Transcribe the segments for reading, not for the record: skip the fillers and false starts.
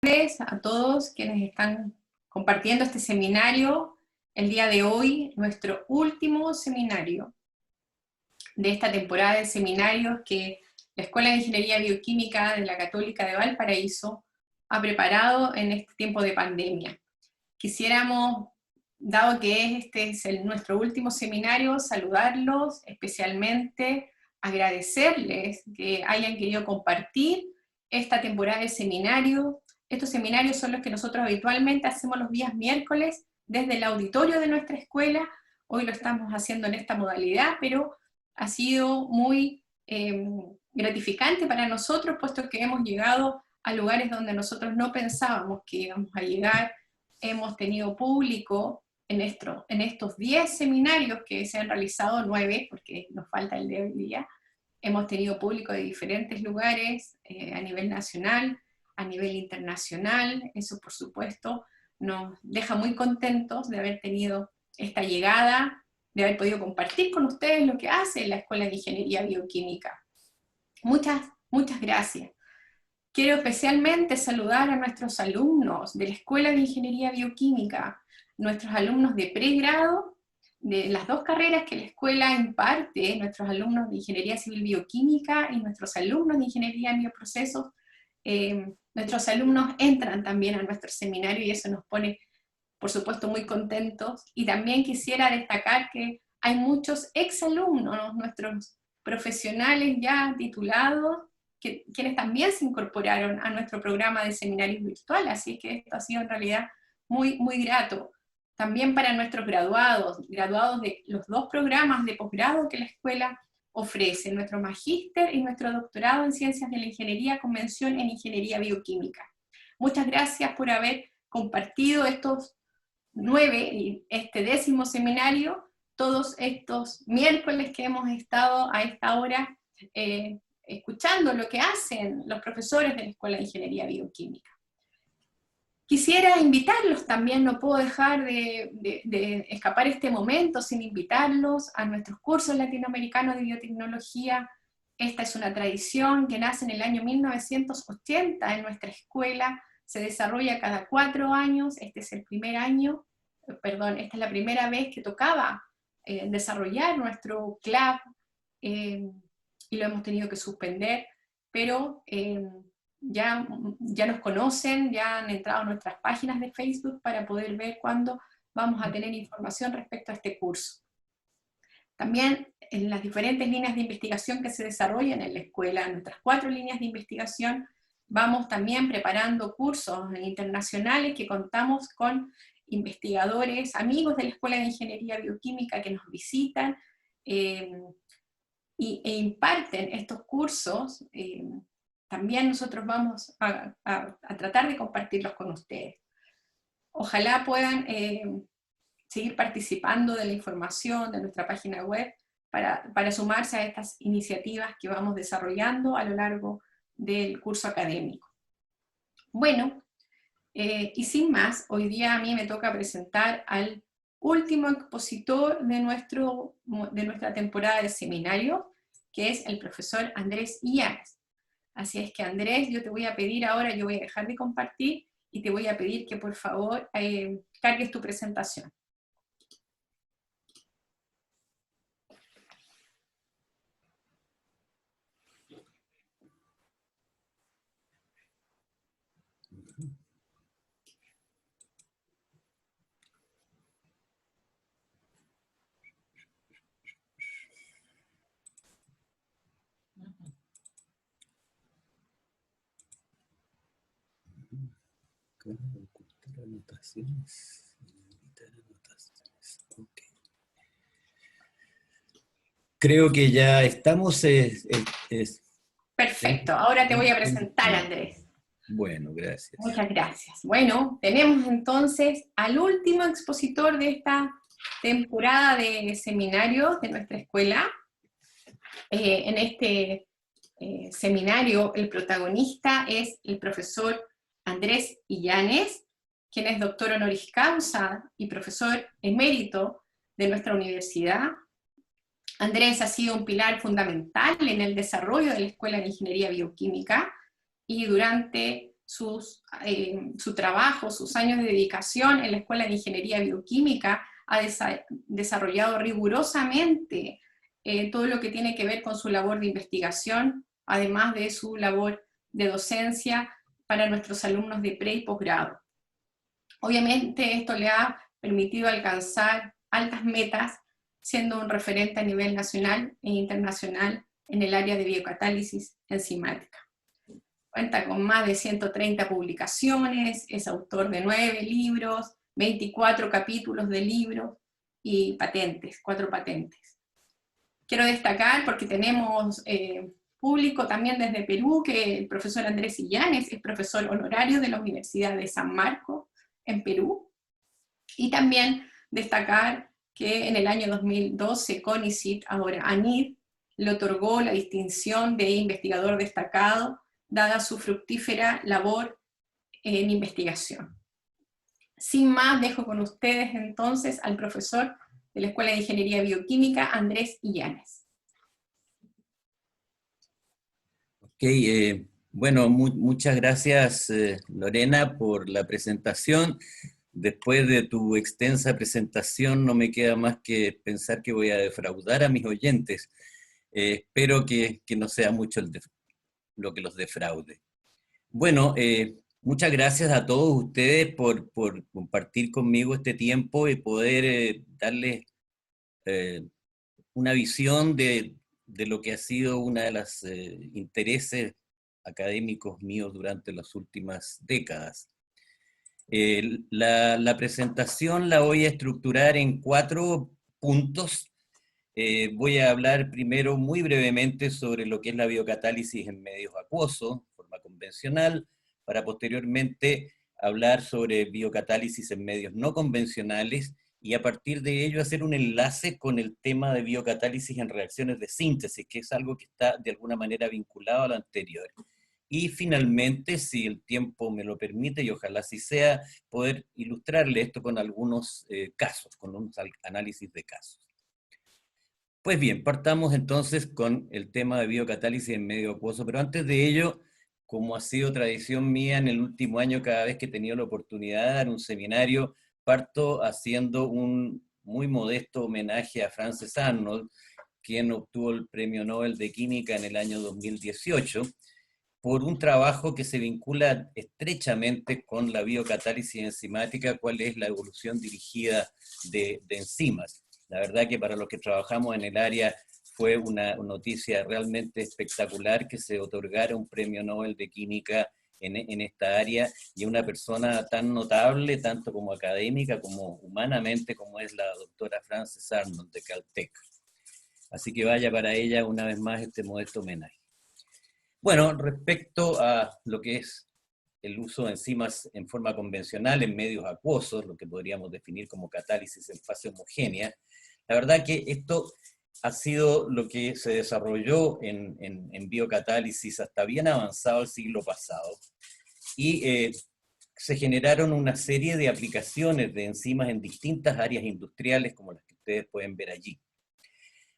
A todos quienes están compartiendo este seminario el día de hoy, nuestro último seminario de esta temporada de seminarios que la Escuela de Ingeniería Bioquímica de la Católica de Valparaíso ha preparado en este tiempo de pandemia. Quisiéramos, dado que este es nuestro último seminario, saludarlos, especialmente agradecerles que hayan querido compartir esta temporada de seminario. Estos seminarios son los que nosotros habitualmente hacemos los días miércoles desde el auditorio de nuestra escuela. Hoy lo estamos haciendo en esta modalidad, pero ha sido muy gratificante para nosotros, puesto que hemos llegado a lugares donde nosotros no pensábamos que íbamos a llegar. Hemos tenido público en estos 10 seminarios que se han realizado, 9, porque nos falta el de hoy día. Hemos tenido público de diferentes lugares, a nivel nacional, a nivel internacional. Eso, por supuesto, nos deja muy contentos de haber tenido esta llegada, de haber podido compartir con ustedes lo que hace la Escuela de Ingeniería Bioquímica. Muchas gracias. Quiero especialmente saludar a nuestros alumnos de la Escuela de Ingeniería Bioquímica, nuestros alumnos de pregrado, de las 2 carreras que la escuela imparte, nuestros alumnos de Ingeniería Civil Bioquímica y nuestros alumnos de Ingeniería en Bioprocesos. Nuestros alumnos entran también a nuestro seminario y eso nos pone, por supuesto, muy contentos. Y también quisiera destacar que hay muchos exalumnos, nuestros profesionales ya titulados, quienes también se incorporaron a nuestro programa de seminarios virtual, así que esto ha sido en realidad muy grato. También para nuestros graduados de los 2 programas de posgrado que la escuela ofrece, nuestro magíster y nuestro doctorado en Ciencias de la Ingeniería con mención en Ingeniería Bioquímica. Muchas gracias por haber compartido estos 9 y este 10º seminario, todos estos miércoles que hemos estado a esta hora escuchando lo que hacen los profesores de la Escuela de Ingeniería Bioquímica. Quisiera invitarlos también, no puedo dejar de escapar este momento sin invitarlos a nuestros cursos latinoamericanos de biotecnología. Esta es una tradición que nace en el año 1980 en nuestra escuela, se desarrolla cada 4 años, este es el primer año, esta es la primera vez que tocaba desarrollar nuestro CLAB, y lo hemos tenido que suspender, pero ya nos conocen, ya han entrado a nuestras páginas de Facebook para poder ver cuándo vamos a tener información respecto a este curso. También en las diferentes líneas de investigación que se desarrollan en la escuela, en nuestras 4 líneas de investigación, vamos también preparando cursos internacionales que contamos con investigadores, amigos de la Escuela de Ingeniería Bioquímica que nos visitan e imparten estos cursos. También nosotros vamos a tratar de compartirlos con ustedes. Ojalá puedan seguir participando de la información de nuestra página web para sumarse a estas iniciativas que vamos desarrollando a lo largo del curso académico. Bueno, y sin más, hoy día a mí me toca presentar al último expositor de nuestra temporada de seminario, que es el profesor Andrés Illanes. Así es que Andrés, yo te voy a pedir ahora, yo voy a dejar de compartir y te voy a pedir que por favor cargues tu presentación. Ocultar anotaciones. Editar anotaciones. Okay. Creo que ya estamos. Perfecto, ahora te voy a presentar, Andrés. Bueno, gracias. Muchas gracias. Bueno, tenemos entonces al último expositor de esta temporada de seminarios de nuestra escuela. En este seminario el protagonista es el profesor Andrés Illanes, quien es doctor honoris causa y profesor emérito de nuestra universidad. Andrés ha sido un pilar fundamental en el desarrollo de la Escuela de Ingeniería Bioquímica, y durante su trabajo, sus años de dedicación en la Escuela de Ingeniería Bioquímica, ha desarrollado rigurosamente todo lo que tiene que ver con su labor de investigación, además de su labor de docencia para nuestros alumnos de pre y posgrado. Obviamente esto le ha permitido alcanzar altas metas, siendo un referente a nivel nacional e internacional en el área de biocatálisis enzimática. Cuenta con más de 130 publicaciones, es autor de 9 libros, 24 capítulos de libros y patentes, 4 patentes. Quiero destacar, porque tenemos público también desde Perú, que el profesor Andrés Illanes es profesor honorario de la Universidad de San Marcos, en Perú, y también destacar que en el año 2012 CONICYT, ahora ANID, le otorgó la distinción de investigador destacado, dada su fructífera labor en investigación. Sin más, dejo con ustedes entonces al profesor de la Escuela de Ingeniería Bioquímica, Andrés Illanes. Ok, bueno, muchas gracias Lorena por la presentación. Después de tu extensa presentación no me queda más que pensar que voy a defraudar a mis oyentes. Espero que no sea mucho lo que los defraude. Bueno, muchas gracias a todos ustedes por compartir conmigo este tiempo y poder darles una visión de lo que ha sido una de las intereses académicos míos durante las últimas décadas. La presentación la voy a estructurar en 4 puntos. Voy a hablar primero muy brevemente sobre lo que es la biocatálisis en medios acuosos, de forma convencional, para posteriormente hablar sobre biocatálisis en medios no convencionales, y a partir de ello hacer un enlace con el tema de biocatálisis en reacciones de síntesis, que es algo que está de alguna manera vinculado a lo anterior. Y finalmente, si el tiempo me lo permite, y ojalá así sea, poder ilustrarle esto con algunos casos, con unos análisis de casos. Pues bien, partamos entonces con el tema de biocatálisis en medio acuoso, pero antes de ello, como ha sido tradición mía en el último año, cada vez que he tenido la oportunidad de dar un seminario, parto haciendo un muy modesto homenaje a Frances Arnold, quien obtuvo el Premio Nobel de Química en el año 2018, por un trabajo que se vincula estrechamente con la biocatálisis enzimática, cuál es la evolución dirigida de enzimas. La verdad que para los que trabajamos en el área fue una noticia realmente espectacular que se otorgara un premio Nobel de Química en esta área, y una persona tan notable, tanto como académica como humanamente, como es la doctora Frances Arnold de Caltech. Así que vaya para ella una vez más este modesto homenaje. Bueno, respecto a lo que es el uso de enzimas en forma convencional en medios acuosos, lo que podríamos definir como catálisis en fase homogénea, la verdad que esto ha sido lo que se desarrolló en biocatálisis hasta bien avanzado el siglo pasado, y se generaron una serie de aplicaciones de enzimas en distintas áreas industriales, como las que ustedes pueden ver allí.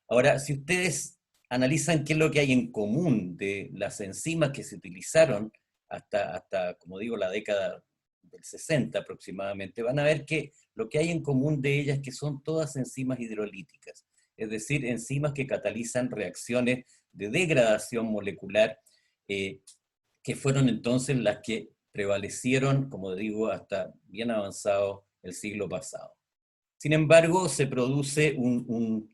Ahora, si ustedes analizan qué es lo que hay en común de las enzimas que se utilizaron hasta, como digo, la década del 60 aproximadamente, van a ver que lo que hay en común de ellas es que son todas enzimas hidrolíticas, es decir, enzimas que catalizan reacciones de degradación molecular, que fueron entonces las que prevalecieron, como digo, hasta bien avanzado el siglo pasado. Sin embargo, se produce un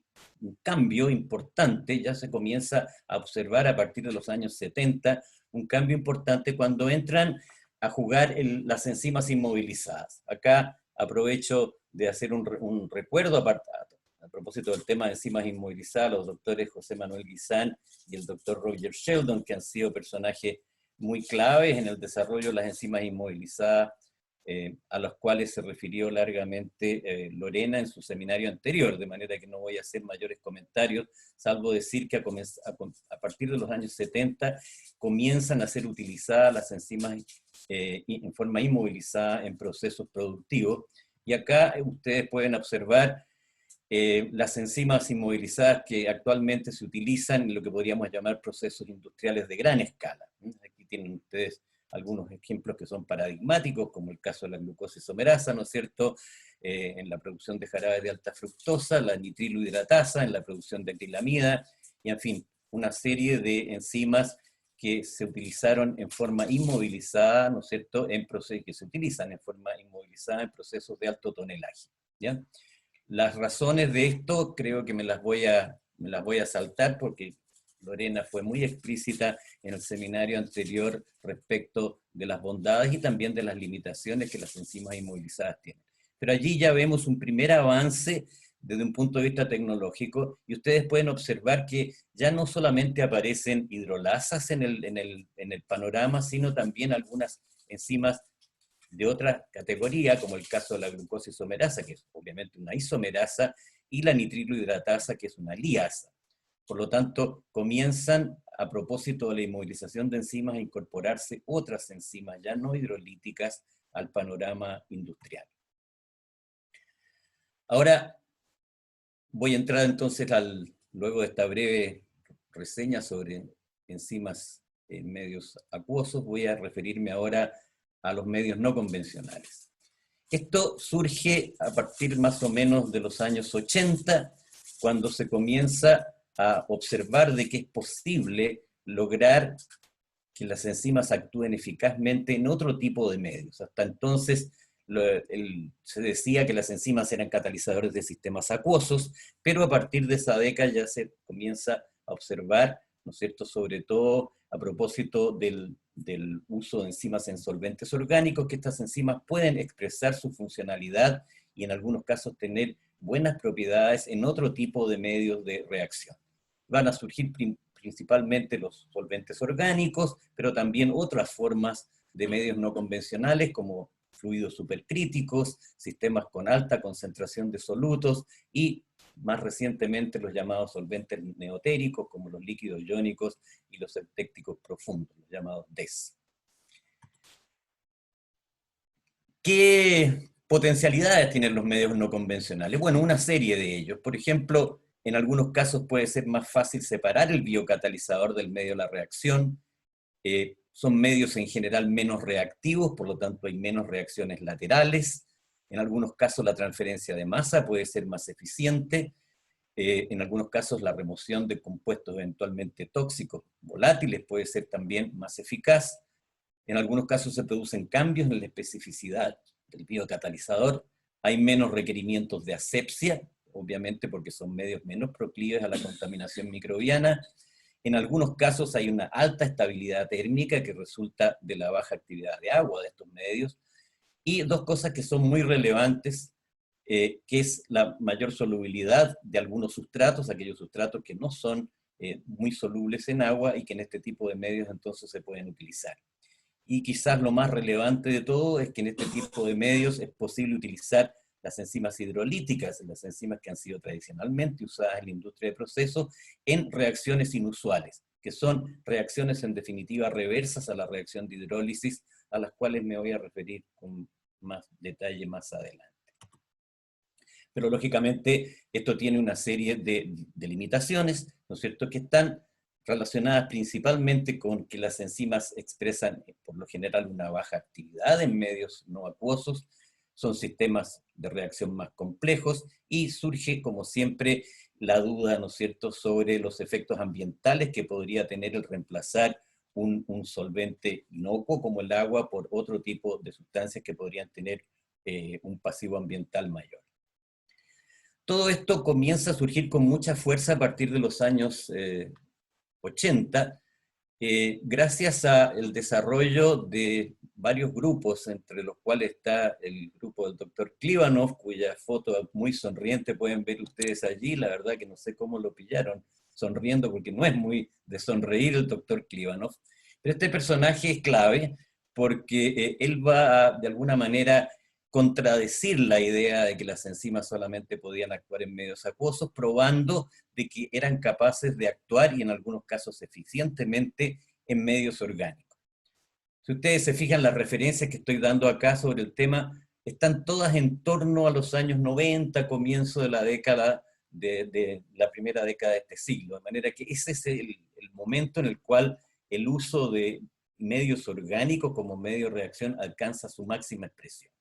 cambio importante, ya se comienza a observar a partir de los años 70, un cambio importante cuando entran a jugar las enzimas inmovilizadas. Acá aprovecho de hacer un recuerdo a propósito del tema de enzimas inmovilizadas, los doctores José Manuel Guizán y el doctor Roger Sheldon, que han sido personajes muy claves en el desarrollo de las enzimas inmovilizadas, a los cuales se refirió largamente Lorena en su seminario anterior, de manera que no voy a hacer mayores comentarios, salvo decir que a partir de los años 70 comienzan a ser utilizadas las enzimas en forma inmovilizada en procesos productivos, y acá ustedes pueden observar las enzimas inmovilizadas que actualmente se utilizan en lo que podríamos llamar procesos industriales de gran escala. Aquí tienen ustedes algunos ejemplos que son paradigmáticos, como el caso de la glucosa isomerasa, ¿no es cierto?, en la producción de jarabe de alta fructosa, la nitrilohidratasa en la producción de acrilamida, y en fin, una serie de enzimas que se utilizaron en forma inmovilizada, ¿no es cierto?, que se utilizan en forma inmovilizada en procesos de alto tonelaje, ¿ya? Las razones de esto creo que me las voy a saltar porque Lorena fue muy explícita en el seminario anterior respecto de las bondades y también de las limitaciones que las enzimas inmovilizadas tienen. Pero allí ya vemos un primer avance desde un punto de vista tecnológico, y ustedes pueden observar que ya no solamente aparecen hidrolasas en el panorama, sino también algunas enzimas de otra categoría, como el caso de la glucosa isomerasa, que es obviamente una isomerasa, y la nitrilohidratasa, que es una liasa. Por lo tanto, comienzan, a propósito de la inmovilización de enzimas, a incorporarse otras enzimas ya no hidrolíticas al panorama industrial. Ahora, voy a entrar entonces, luego de esta breve reseña sobre enzimas en medios acuosos, voy a referirme ahora a los medios no convencionales. Esto surge a partir más o menos de los años 80, cuando se comienza a observar de que es posible lograr que las enzimas actúen eficazmente en otro tipo de medios. Hasta entonces se decía que las enzimas eran catalizadores de sistemas acuosos, pero a partir de esa década ya se comienza a observar, ¿no es cierto?, sobre todo a propósito del uso de enzimas en solventes orgánicos, que estas enzimas pueden expresar su funcionalidad y en algunos casos tener buenas propiedades en otro tipo de medios de reacción. Van a surgir principalmente los solventes orgánicos, pero también otras formas de medios no convencionales como fluidos supercríticos, sistemas con alta concentración de solutos y más recientemente los llamados solventes neotéricos como los líquidos iónicos y los eutécticos profundos, los llamados DES. ¿Qué potencialidades tienen los medios no convencionales? Bueno, una serie de ellos. Por ejemplo, en algunos casos puede ser más fácil separar el biocatalizador del medio de la reacción. Son medios en general menos reactivos, por lo tanto hay menos reacciones laterales. En algunos casos la transferencia de masa puede ser más eficiente. En algunos casos la remoción de compuestos eventualmente tóxicos volátiles puede ser también más eficaz. En algunos casos se producen cambios en la especificidad del biocatalizador. Hay menos requerimientos de asepsia, obviamente porque son medios menos proclives a la contaminación microbiana. En algunos casos hay una alta estabilidad térmica que resulta de la baja actividad de agua de estos medios. Y dos cosas que son muy relevantes, que es la mayor solubilidad de algunos sustratos, aquellos sustratos que no son muy solubles en agua y que en este tipo de medios entonces se pueden utilizar. Y quizás lo más relevante de todo es que en este tipo de medios es posible utilizar las enzimas hidrolíticas, las enzimas que han sido tradicionalmente usadas en la industria de procesos, en reacciones inusuales, que son reacciones en definitiva reversas a la reacción de hidrólisis, a las cuales me voy a referir con más detalle más adelante. Pero lógicamente esto tiene una serie de limitaciones, ¿no es cierto?, que están relacionadas principalmente con que las enzimas expresan por lo general una baja actividad en medios no acuosos, son sistemas de reacción más complejos y surge como siempre la duda, ¿no es cierto?, sobre los efectos ambientales que podría tener el reemplazar un solvente inocuo como el agua por otro tipo de sustancias que podrían tener un pasivo ambiental mayor. Todo esto comienza a surgir con mucha fuerza a partir de los años 80, gracias al desarrollo de varios grupos, entre los cuales está el grupo del doctor Klibanov, cuya foto muy sonriente pueden ver ustedes allí. La verdad que no sé cómo lo pillaron sonriendo, porque no es muy de sonreír el doctor Klibanov. Pero este personaje es clave porque él va a, de alguna manera, contradecir la idea de que las enzimas solamente podían actuar en medios acuosos, probando de que eran capaces de actuar, y en algunos casos eficientemente, en medios orgánicos. Si ustedes se fijan, las referencias que estoy dando acá sobre el tema están todas en torno a los años 90, comienzo de la década, de la primera década de este siglo, de manera que ese es el momento en el cual el uso de medios orgánicos como medio de reacción alcanza su máxima expresión.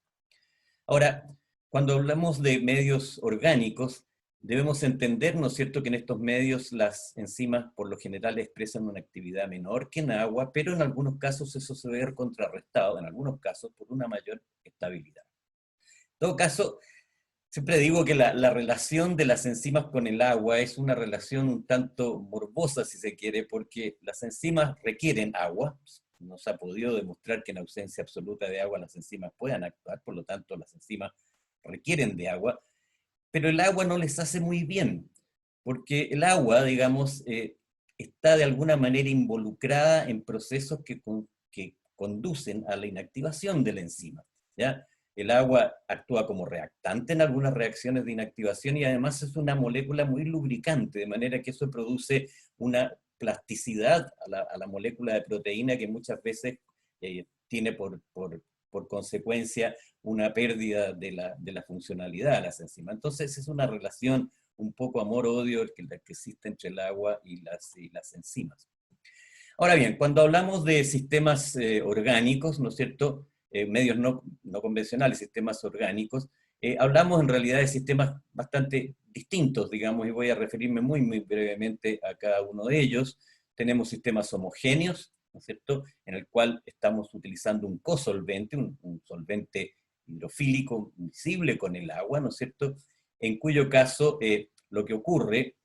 Ahora, cuando hablamos de medios orgánicos, debemos entender, ¿no es cierto?, que en estos medios las enzimas por lo general expresan una actividad menor que en agua, pero en algunos casos eso se ve contrarrestado, en algunos casos, por una mayor estabilidad. En todo caso, siempre digo que la relación de las enzimas con el agua es una relación un tanto morbosa, si se quiere, porque las enzimas requieren agua. No se ha podido demostrar que en ausencia absoluta de agua las enzimas puedan actuar, por lo tanto las enzimas requieren de agua, pero el agua no les hace muy bien, porque el agua, digamos, está de alguna manera involucrada en procesos que conducen a la inactivación de la enzima, ¿ya? El agua actúa como reactante en algunas reacciones de inactivación y además es una molécula muy lubricante, de manera que eso produce una plasticidad a la molécula de proteína que muchas veces tiene por consecuencia una pérdida de la funcionalidad de las enzimas. Entonces es una relación un poco amor-odio que existe entre el agua y las enzimas. Ahora bien, cuando hablamos de sistemas orgánicos, ¿no es cierto?, medios no convencionales, sistemas orgánicos, hablamos en realidad de sistemas bastante distintos, digamos, y voy a referirme muy brevemente a cada uno de ellos. Tenemos sistemas homogéneos, ¿no es cierto?, en el cual estamos utilizando un cosolvente, un solvente hidrofílico miscible con el agua, ¿no es cierto?, en cuyo caso lo que ocurre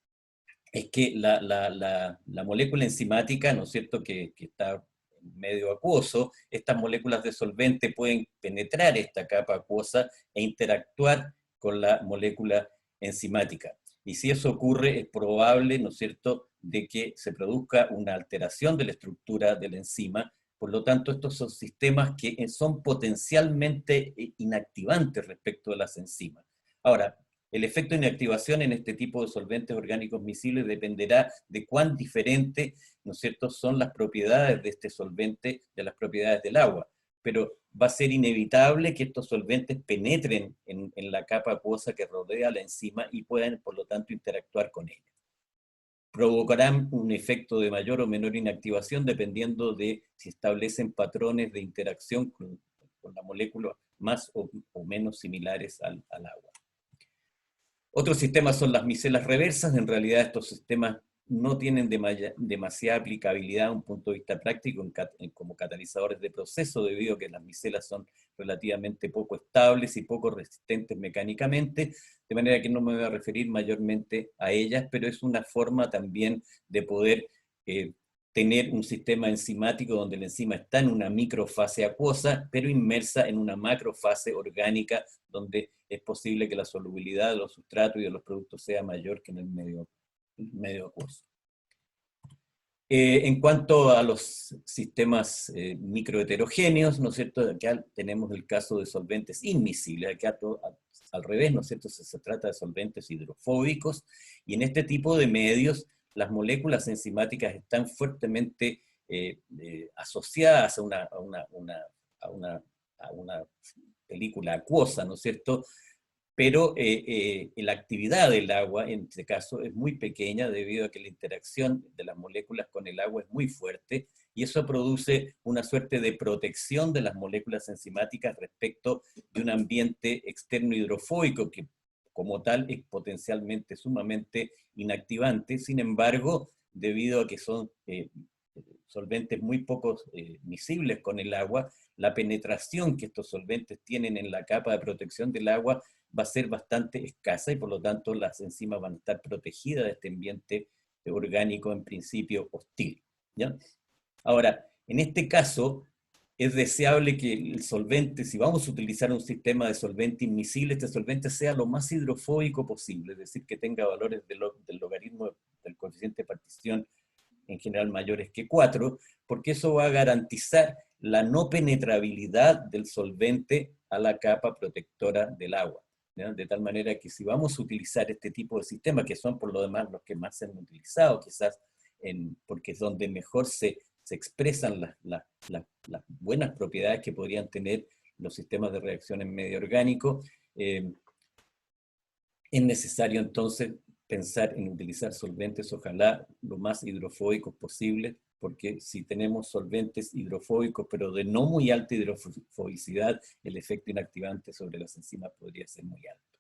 es que la molécula enzimática, ¿no es cierto?, que está en medio acuoso, estas moléculas de solvente pueden penetrar esta capa acuosa e interactuar con la molécula enzimática. Y si eso ocurre, es probable, ¿no es cierto?, de que se produzca una alteración de la estructura de la enzima. Por lo tanto, estos son sistemas que son potencialmente inactivantes respecto a las enzimas. Ahora, el efecto de inactivación en este tipo de solventes orgánicos miscibles dependerá de cuán diferentes, ¿no es cierto?, son las propiedades de este solvente de las propiedades del agua. Pero va a ser inevitable que estos solventes penetren en la capa acuosa que rodea la enzima y puedan, por lo tanto, interactuar con ella. Provocarán un efecto de mayor o menor inactivación dependiendo de si establecen patrones de interacción con la molécula más o menos similares al agua. Otros sistemas son las micelas reversas. En realidad estos sistemas no tienen demasiada aplicabilidad a un punto de vista práctico como catalizadores de proceso, debido a que las micelas son relativamente poco estables y poco resistentes mecánicamente, de manera que no me voy a referir mayormente a ellas, pero es una forma también de poder tener un sistema enzimático donde la enzima está en una microfase acuosa, pero inmersa en una macrofase orgánica, donde es posible que la solubilidad de los sustratos y de los productos sea mayor que en el medio acuoso. En cuanto a los sistemas microheterogéneos, ¿no es cierto?, acá tenemos el caso de solventes inmiscibles, acá al revés, ¿no es cierto?, se trata de solventes hidrofóbicos, y en este tipo de medios las moléculas enzimáticas están fuertemente asociadas a una película acuosa, ¿no es cierto?, pero la actividad del agua, en este caso, es muy pequeña debido a que la interacción de las moléculas con el agua es muy fuerte, y eso produce una suerte de protección de las moléculas enzimáticas respecto de un ambiente externo hidrofóbico que como tal es potencialmente sumamente inactivante. Sin embargo, debido a que son solventes muy poco miscibles con el agua, la penetración que estos solventes tienen en la capa de protección del agua va a ser bastante escasa y por lo tanto las enzimas van a estar protegidas de este ambiente orgánico en principio hostil, ¿ya? Ahora, en este caso, es deseable que el solvente, si vamos a utilizar un sistema de solvente inmiscible, este solvente sea lo más hidrofóbico posible, es decir, que tenga valores del logaritmo del coeficiente de partición en general mayores que 4, porque eso va a garantizar la no penetrabilidad del solvente a la capa protectora del agua, ¿ya? De tal manera que si vamos a utilizar este tipo de sistemas, que son por lo demás los que más se han utilizado, quizás porque es donde mejor se expresan las buenas propiedades que podrían tener los sistemas de reacción en medio orgánico, es necesario entonces pensar en utilizar solventes, ojalá lo más hidrofóbicos posible, porque si tenemos solventes hidrofóbicos, pero de no muy alta hidrofobicidad, el efecto inactivante sobre las enzimas podría ser muy alto.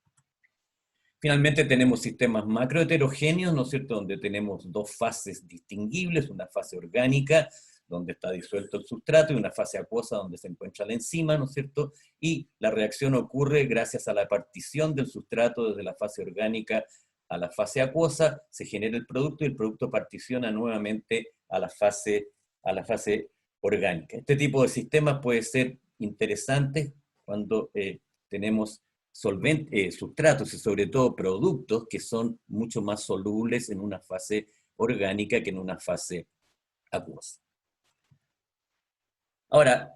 Finalmente tenemos sistemas macroheterogéneos, ¿no es cierto?, donde tenemos dos fases distinguibles, una fase orgánica, donde está disuelto el sustrato, y una fase acuosa, donde se encuentra la enzima, ¿no es cierto?, y la reacción ocurre gracias a la partición del sustrato desde la fase orgánica a la fase acuosa, se genera el producto, y el producto particiona nuevamente a la fase orgánica. Este tipo de sistemas puede ser interesante cuando tenemos sustratos y sobre todo productos que son mucho más solubles en una fase orgánica que en una fase acuosa. Ahora,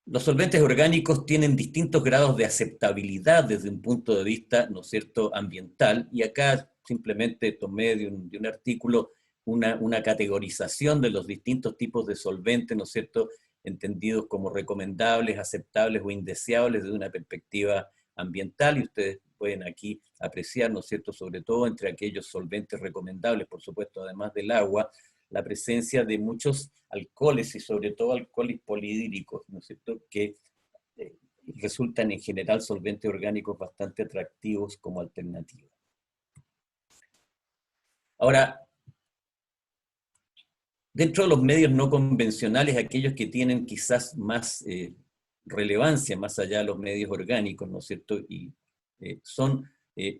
los solventes orgánicos tienen distintos grados de aceptabilidad desde un punto de vista, ¿no es cierto?, ambiental, y acá simplemente tomé de un artículo una categorización de los distintos tipos de solventes, ¿no es cierto?, entendidos como recomendables, aceptables o indeseables desde una perspectiva ambiental, y ustedes pueden aquí apreciar, ¿no es cierto?, sobre todo entre aquellos solventes recomendables, por supuesto, además del agua, la presencia de muchos alcoholes y sobre todo alcoholes polihídricos, ¿no es cierto?, que resultan en general solventes orgánicos bastante atractivos como alternativa. Ahora, dentro de los medios no convencionales, aquellos que tienen quizás más relevancia más allá de los medios orgánicos, ¿no es cierto?, y son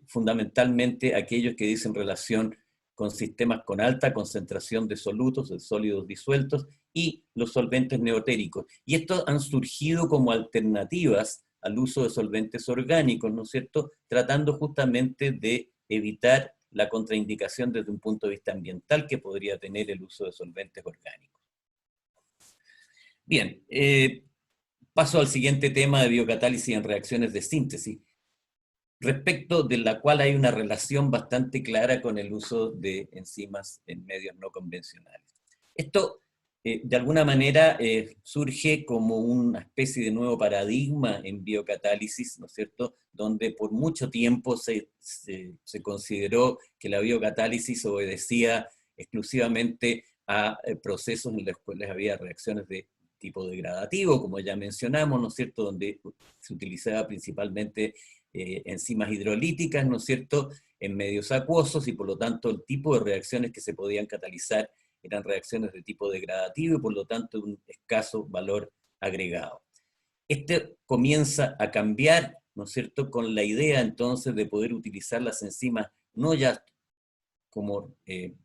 fundamentalmente aquellos que dicen relación con sistemas con alta concentración de solutos, de sólidos disueltos, y los solventes neotéricos. Y estos han surgido como alternativas al uso de solventes orgánicos, ¿no es cierto?, tratando justamente de evitar la contraindicación desde un punto de vista ambiental que podría tener el uso de solventes orgánicos. Bien, paso al siguiente tema de biocatálisis en reacciones de síntesis, respecto de la cual hay una relación bastante clara con el uso de enzimas en medios no convencionales. Esto, de alguna manera, surge como una especie de nuevo paradigma en biocatálisis, ¿no es cierto?, donde por mucho tiempo se consideró que la biocatálisis obedecía exclusivamente a procesos en los cuales había reacciones de tipo degradativo, como ya mencionamos, ¿no es cierto?, donde se utilizaba principalmente enzimas hidrolíticas, ¿no es cierto?, en medios acuosos, y por lo tanto el tipo de reacciones que se podían catalizar eran reacciones de tipo degradativo y por lo tanto un escaso valor agregado. Este comienza a cambiar, ¿no es cierto?, con la idea entonces de poder utilizar las enzimas no ya como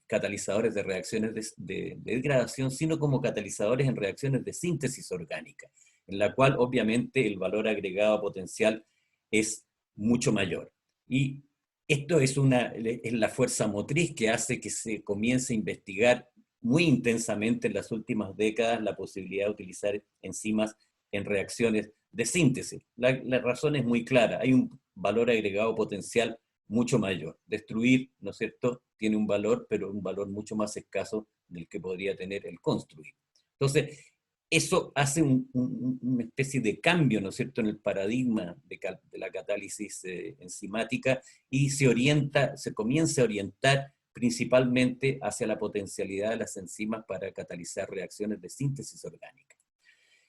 catalizadores de reacciones de degradación, sino como catalizadores en reacciones de síntesis orgánica, en la cual obviamente el valor agregado potencial es mucho mayor. Y esto es la fuerza motriz que hace que se comience a investigar muy intensamente en las últimas décadas la posibilidad de utilizar enzimas en reacciones de síntesis. La razón es muy clara, hay un valor agregado potencial mucho mayor. Destruir, ¿no es cierto?, tiene un valor, pero un valor mucho más escaso del que podría tener el construir. Entonces, eso hace una especie de cambio, ¿no es cierto?, en el paradigma de la catálisis enzimática, y se comienza a orientar principalmente hacia la potencialidad de las enzimas para catalizar reacciones de síntesis orgánica.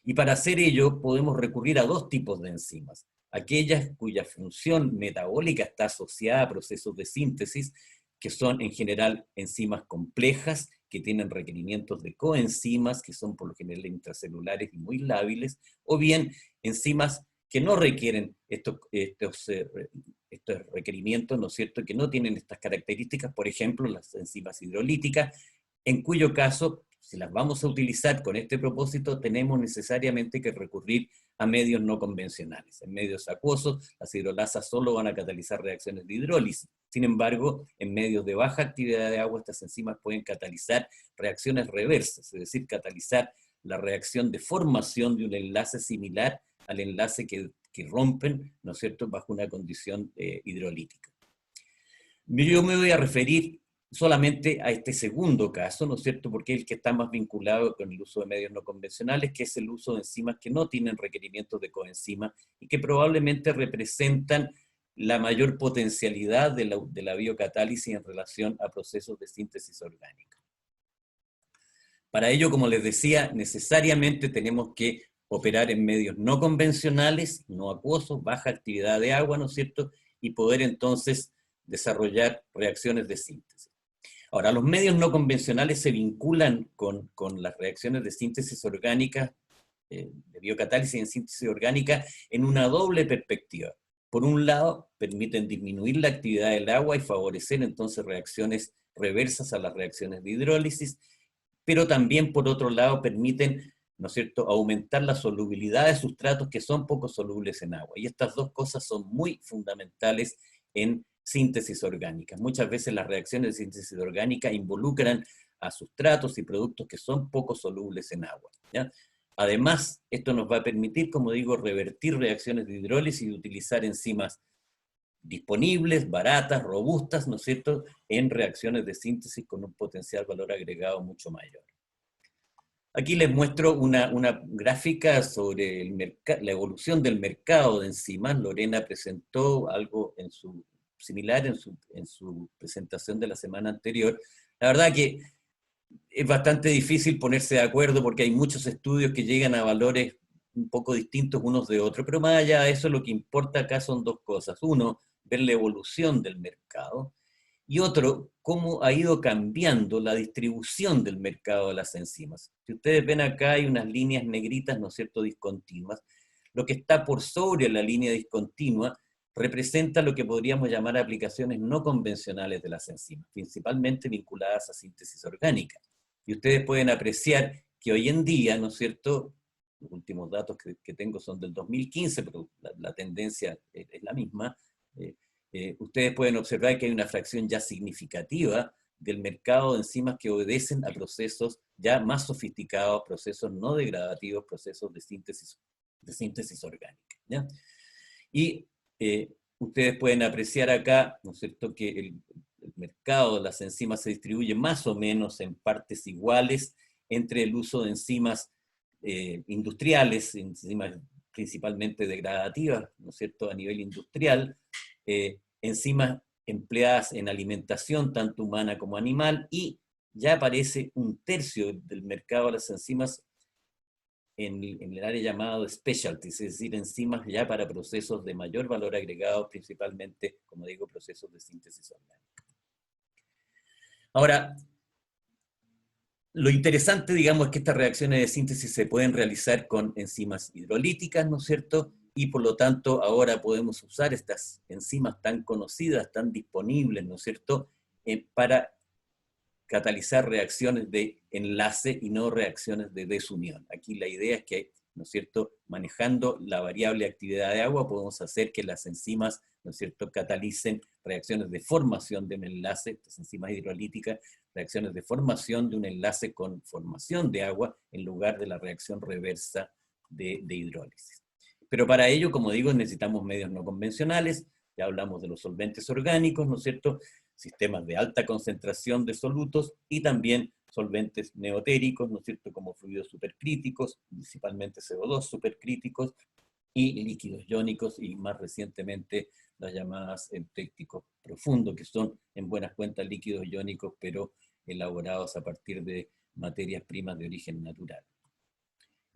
Y para hacer ello podemos recurrir a dos tipos de enzimas: aquellas cuya función metabólica está asociada a procesos de síntesis, que son en general enzimas complejas, que tienen requerimientos de coenzimas, que son por lo general intracelulares y muy lábiles, o bien enzimas que no requieren estos requerimientos, ¿no es cierto?, que no tienen estas características, por ejemplo, las enzimas hidrolíticas, en cuyo caso, si las vamos a utilizar con este propósito, tenemos necesariamente que recurrir a medios no convencionales. En medios acuosos, las hidrolasas solo van a catalizar reacciones de hidrólisis. Sin embargo, en medios de baja actividad de agua, estas enzimas pueden catalizar reacciones reversas, es decir, catalizar la reacción de formación de un enlace similar al enlace que rompen, ¿no es cierto?, bajo una condición hidrolítica. Yo me voy a referir solamente a este segundo caso, ¿no es cierto?, porque es el que está más vinculado con el uso de medios no convencionales, que es el uso de enzimas que no tienen requerimientos de coenzima y que probablemente representan la mayor potencialidad de la biocatálisis en relación a procesos de síntesis orgánica. Para ello, como les decía, necesariamente tenemos que operar en medios no convencionales, no acuosos, baja actividad de agua, ¿no es cierto? Y poder entonces desarrollar reacciones de síntesis. Ahora, los medios no convencionales se vinculan con las reacciones de síntesis orgánica, de biocatálisis en síntesis orgánica, en una doble perspectiva. Por un lado, permiten disminuir la actividad del agua y favorecer entonces reacciones reversas a las reacciones de hidrólisis, pero también por otro lado permiten, ¿no es cierto?, aumentar la solubilidad de sustratos que son poco solubles en agua. Y estas dos cosas son muy fundamentales en síntesis orgánica. Muchas veces las reacciones de síntesis orgánica involucran a sustratos y productos que son poco solubles en agua, ¿ya? Además, esto nos va a permitir, como digo, revertir reacciones de hidrólisis y utilizar enzimas disponibles, baratas, robustas, ¿no es cierto?, en reacciones de síntesis con un potencial valor agregado mucho mayor. Aquí les muestro una gráfica sobre la evolución del mercado de enzimas. Lorena presentó algo similar en su presentación de la semana anterior. La verdad que es bastante difícil ponerse de acuerdo porque hay muchos estudios que llegan a valores un poco distintos unos de otros, pero más allá de eso lo que importa acá son dos cosas. Uno, ver la evolución del mercado, y otro, cómo ha ido cambiando la distribución del mercado de las enzimas. Si ustedes ven acá hay unas líneas negritas, ¿no es cierto?, discontinuas. Lo que está por sobre la línea discontinua representa lo que podríamos llamar aplicaciones no convencionales de las enzimas, principalmente vinculadas a síntesis orgánica. Y ustedes pueden apreciar que hoy en día, ¿no es cierto?, los últimos datos que tengo son del 2015, pero la tendencia es la misma. Ustedes pueden observar que hay una fracción ya significativa del mercado de enzimas que obedecen a procesos ya más sofisticados, procesos no degradativos, procesos de síntesis orgánica, ¿ya? Y ustedes pueden apreciar acá, ¿no es cierto?, que el mercado de las enzimas se distribuye más o menos en partes iguales entre el uso de enzimas industriales, enzimas principalmente degradativas, ¿no es cierto?, a nivel industrial, enzimas empleadas en alimentación, tanto humana como animal, y ya aparece un tercio del mercado de las enzimas en el área llamado specialties, es decir, enzimas ya para procesos de mayor valor agregado, principalmente, como digo, procesos de síntesis orgánica. Ahora, lo interesante, digamos, es que estas reacciones de síntesis se pueden realizar con enzimas hidrolíticas, ¿no es cierto?, y por lo tanto ahora podemos usar estas enzimas tan conocidas, tan disponibles, ¿no es cierto?, para catalizar reacciones de enlace y no reacciones de desunión. Aquí la idea es que, ¿no es cierto?, manejando la variable actividad de agua, podemos hacer que las enzimas, ¿no es cierto?, catalicen reacciones de formación de un enlace, estas enzimas hidrolíticas, reacciones de formación de un enlace con formación de agua, en lugar de la reacción reversa de hidrólisis. Pero para ello, como digo, necesitamos medios no convencionales. Ya hablamos de los solventes orgánicos, ¿no es cierto?, sistemas de alta concentración de solutos y también solventes neotéricos, ¿no es cierto?, como fluidos supercríticos, principalmente CO2 supercríticos, y líquidos iónicos, y más recientemente las llamadas eutéricos profundos, que son en buenas cuentas líquidos iónicos, pero elaborados a partir de materias primas de origen natural.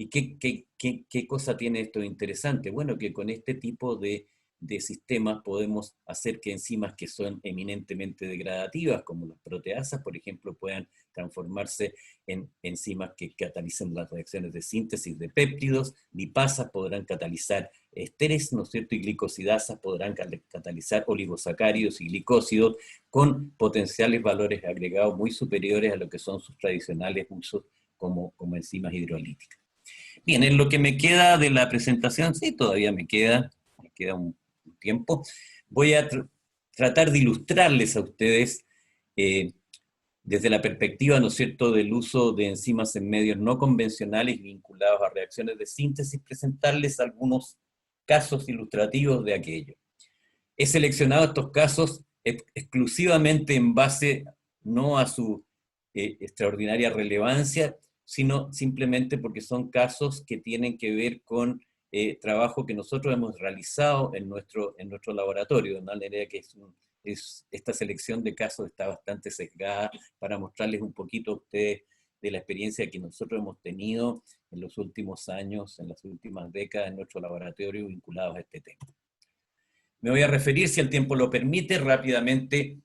¿Y qué cosa tiene esto de interesante? Bueno, que con este tipo de sistemas podemos hacer que enzimas que son eminentemente degradativas, como las proteasas, por ejemplo, puedan transformarse en enzimas que catalicen las reacciones de síntesis de péptidos, lipasas podrán catalizar ésteres, ¿no es cierto?, y glicosidasas podrán catalizar oligosacáridos y glicósidos con potenciales valores agregados muy superiores a lo que son sus tradicionales usos como enzimas hidrolíticas. Bien, en lo que me queda de la presentación, sí, todavía me queda un tiempo, voy a tratar de ilustrarles a ustedes desde la perspectiva, ¿no es cierto?, del uso de enzimas en medios no convencionales vinculados a reacciones de síntesis, presentarles algunos casos ilustrativos de aquello. He seleccionado estos casos exclusivamente en base no a su extraordinaria relevancia, sino simplemente porque son casos que tienen que ver con trabajo que nosotros hemos realizado en nuestro laboratorio, de manera que esta selección de casos está bastante sesgada para mostrarles un poquito a ustedes de la experiencia que nosotros hemos tenido en los últimos años, en las últimas décadas en nuestro laboratorio vinculados a este tema. Me voy a referir, si el tiempo lo permite, rápidamente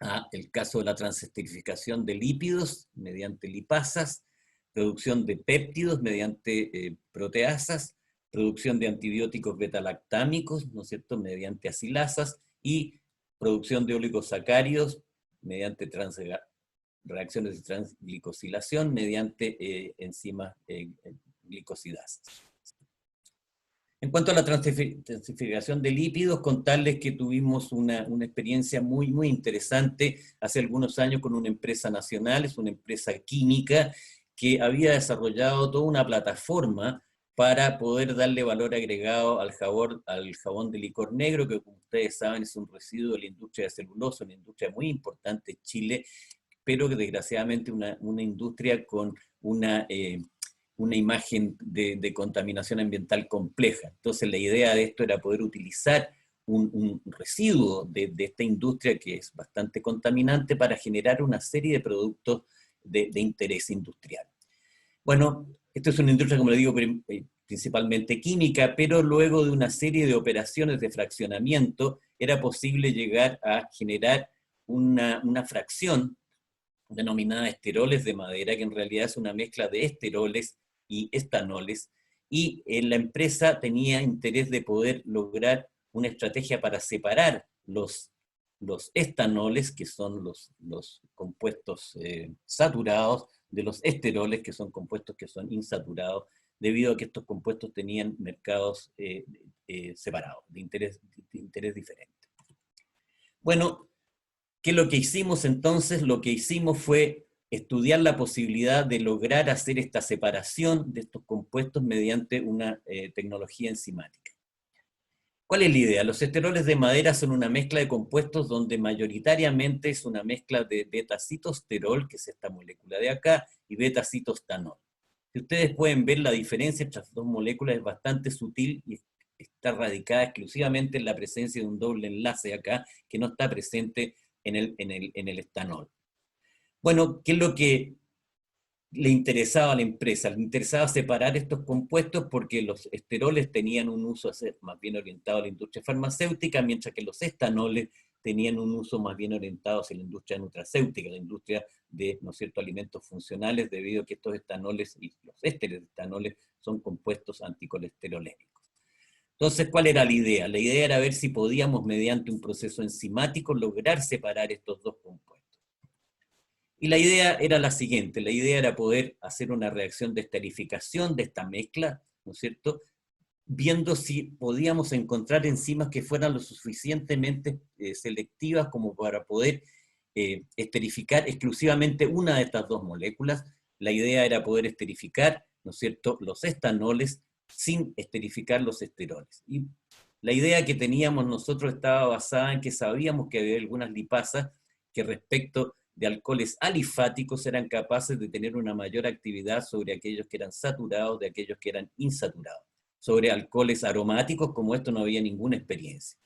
a el caso de la transesterificación de lípidos mediante lipasas, producción de péptidos mediante proteasas, producción de antibióticos betalactámicos, ¿no es cierto?, mediante acilasas, y producción de oligosacáridos mediante reacciones de transglicosilación mediante enzimas glicosidasas. En cuanto a la transesterificación de lípidos, contarles que tuvimos una experiencia muy interesante hace algunos años con una empresa nacional, es una empresa química, que había desarrollado toda una plataforma para poder darle valor agregado al jabón de licor negro, que como ustedes saben es un residuo de la industria de celulosa, una industria muy importante en Chile, pero que desgraciadamente una industria con una imagen de contaminación ambiental compleja. Entonces la idea de esto era poder utilizar un residuo de esta industria que es bastante contaminante para generar una serie de productos de interés industrial. Bueno, esto es una industria, como le digo, principalmente química, pero luego de una serie de operaciones de fraccionamiento era posible llegar a generar una fracción denominada esteroles de madera, que en realidad es una mezcla de esteroles y estanoles, y la empresa tenía interés de poder lograr una estrategia para separar los estanoles, que son los compuestos saturados, de los esteroles, que son compuestos que son insaturados, debido a que estos compuestos tenían mercados separados, de interés diferente. Bueno, ¿qué es lo que hicimos entonces? Lo que hicimos fue estudiar la posibilidad de lograr hacer esta separación de estos compuestos mediante una tecnología enzimática. ¿Cuál es la idea? Los esteroles de madera son una mezcla de compuestos donde mayoritariamente es una mezcla de beta-citosterol, que es esta molécula de acá, y beta-citostanol. Si ustedes pueden ver, la diferencia entre las dos moléculas es bastante sutil y está radicada exclusivamente en la presencia de un doble enlace acá, que no está presente en el estanol. Bueno, ¿qué es lo que le interesaba a la empresa? Le interesaba separar estos compuestos porque los esteroles tenían un uso más bien orientado a la industria farmacéutica, mientras que los estanoles tenían un uso más bien orientado hacia la industria nutracéutica, la industria de, ¿no es cierto?, alimentos funcionales, debido a que estos estanoles y los ésteres de estanoles son compuestos anticolesterolénicos. Entonces, ¿cuál era la idea? La idea era ver si podíamos, mediante un proceso enzimático, lograr separar estos dos compuestos. Y la idea era la siguiente, la idea era poder hacer una reacción de esterificación de esta mezcla, ¿no es cierto?, viendo si podíamos encontrar enzimas que fueran lo suficientemente selectivas como para poder esterificar exclusivamente una de estas dos moléculas. La idea era poder esterificar, ¿no es cierto?, los estanoles sin esterificar los esteroles. Y la idea que teníamos nosotros estaba basada en que sabíamos que había algunas lipasas que respecto de alcoholes alifáticos eran capaces de tener una mayor actividad sobre aquellos que eran saturados de aquellos que eran insaturados. Sobre alcoholes aromáticos, como esto no había ninguna experiencia.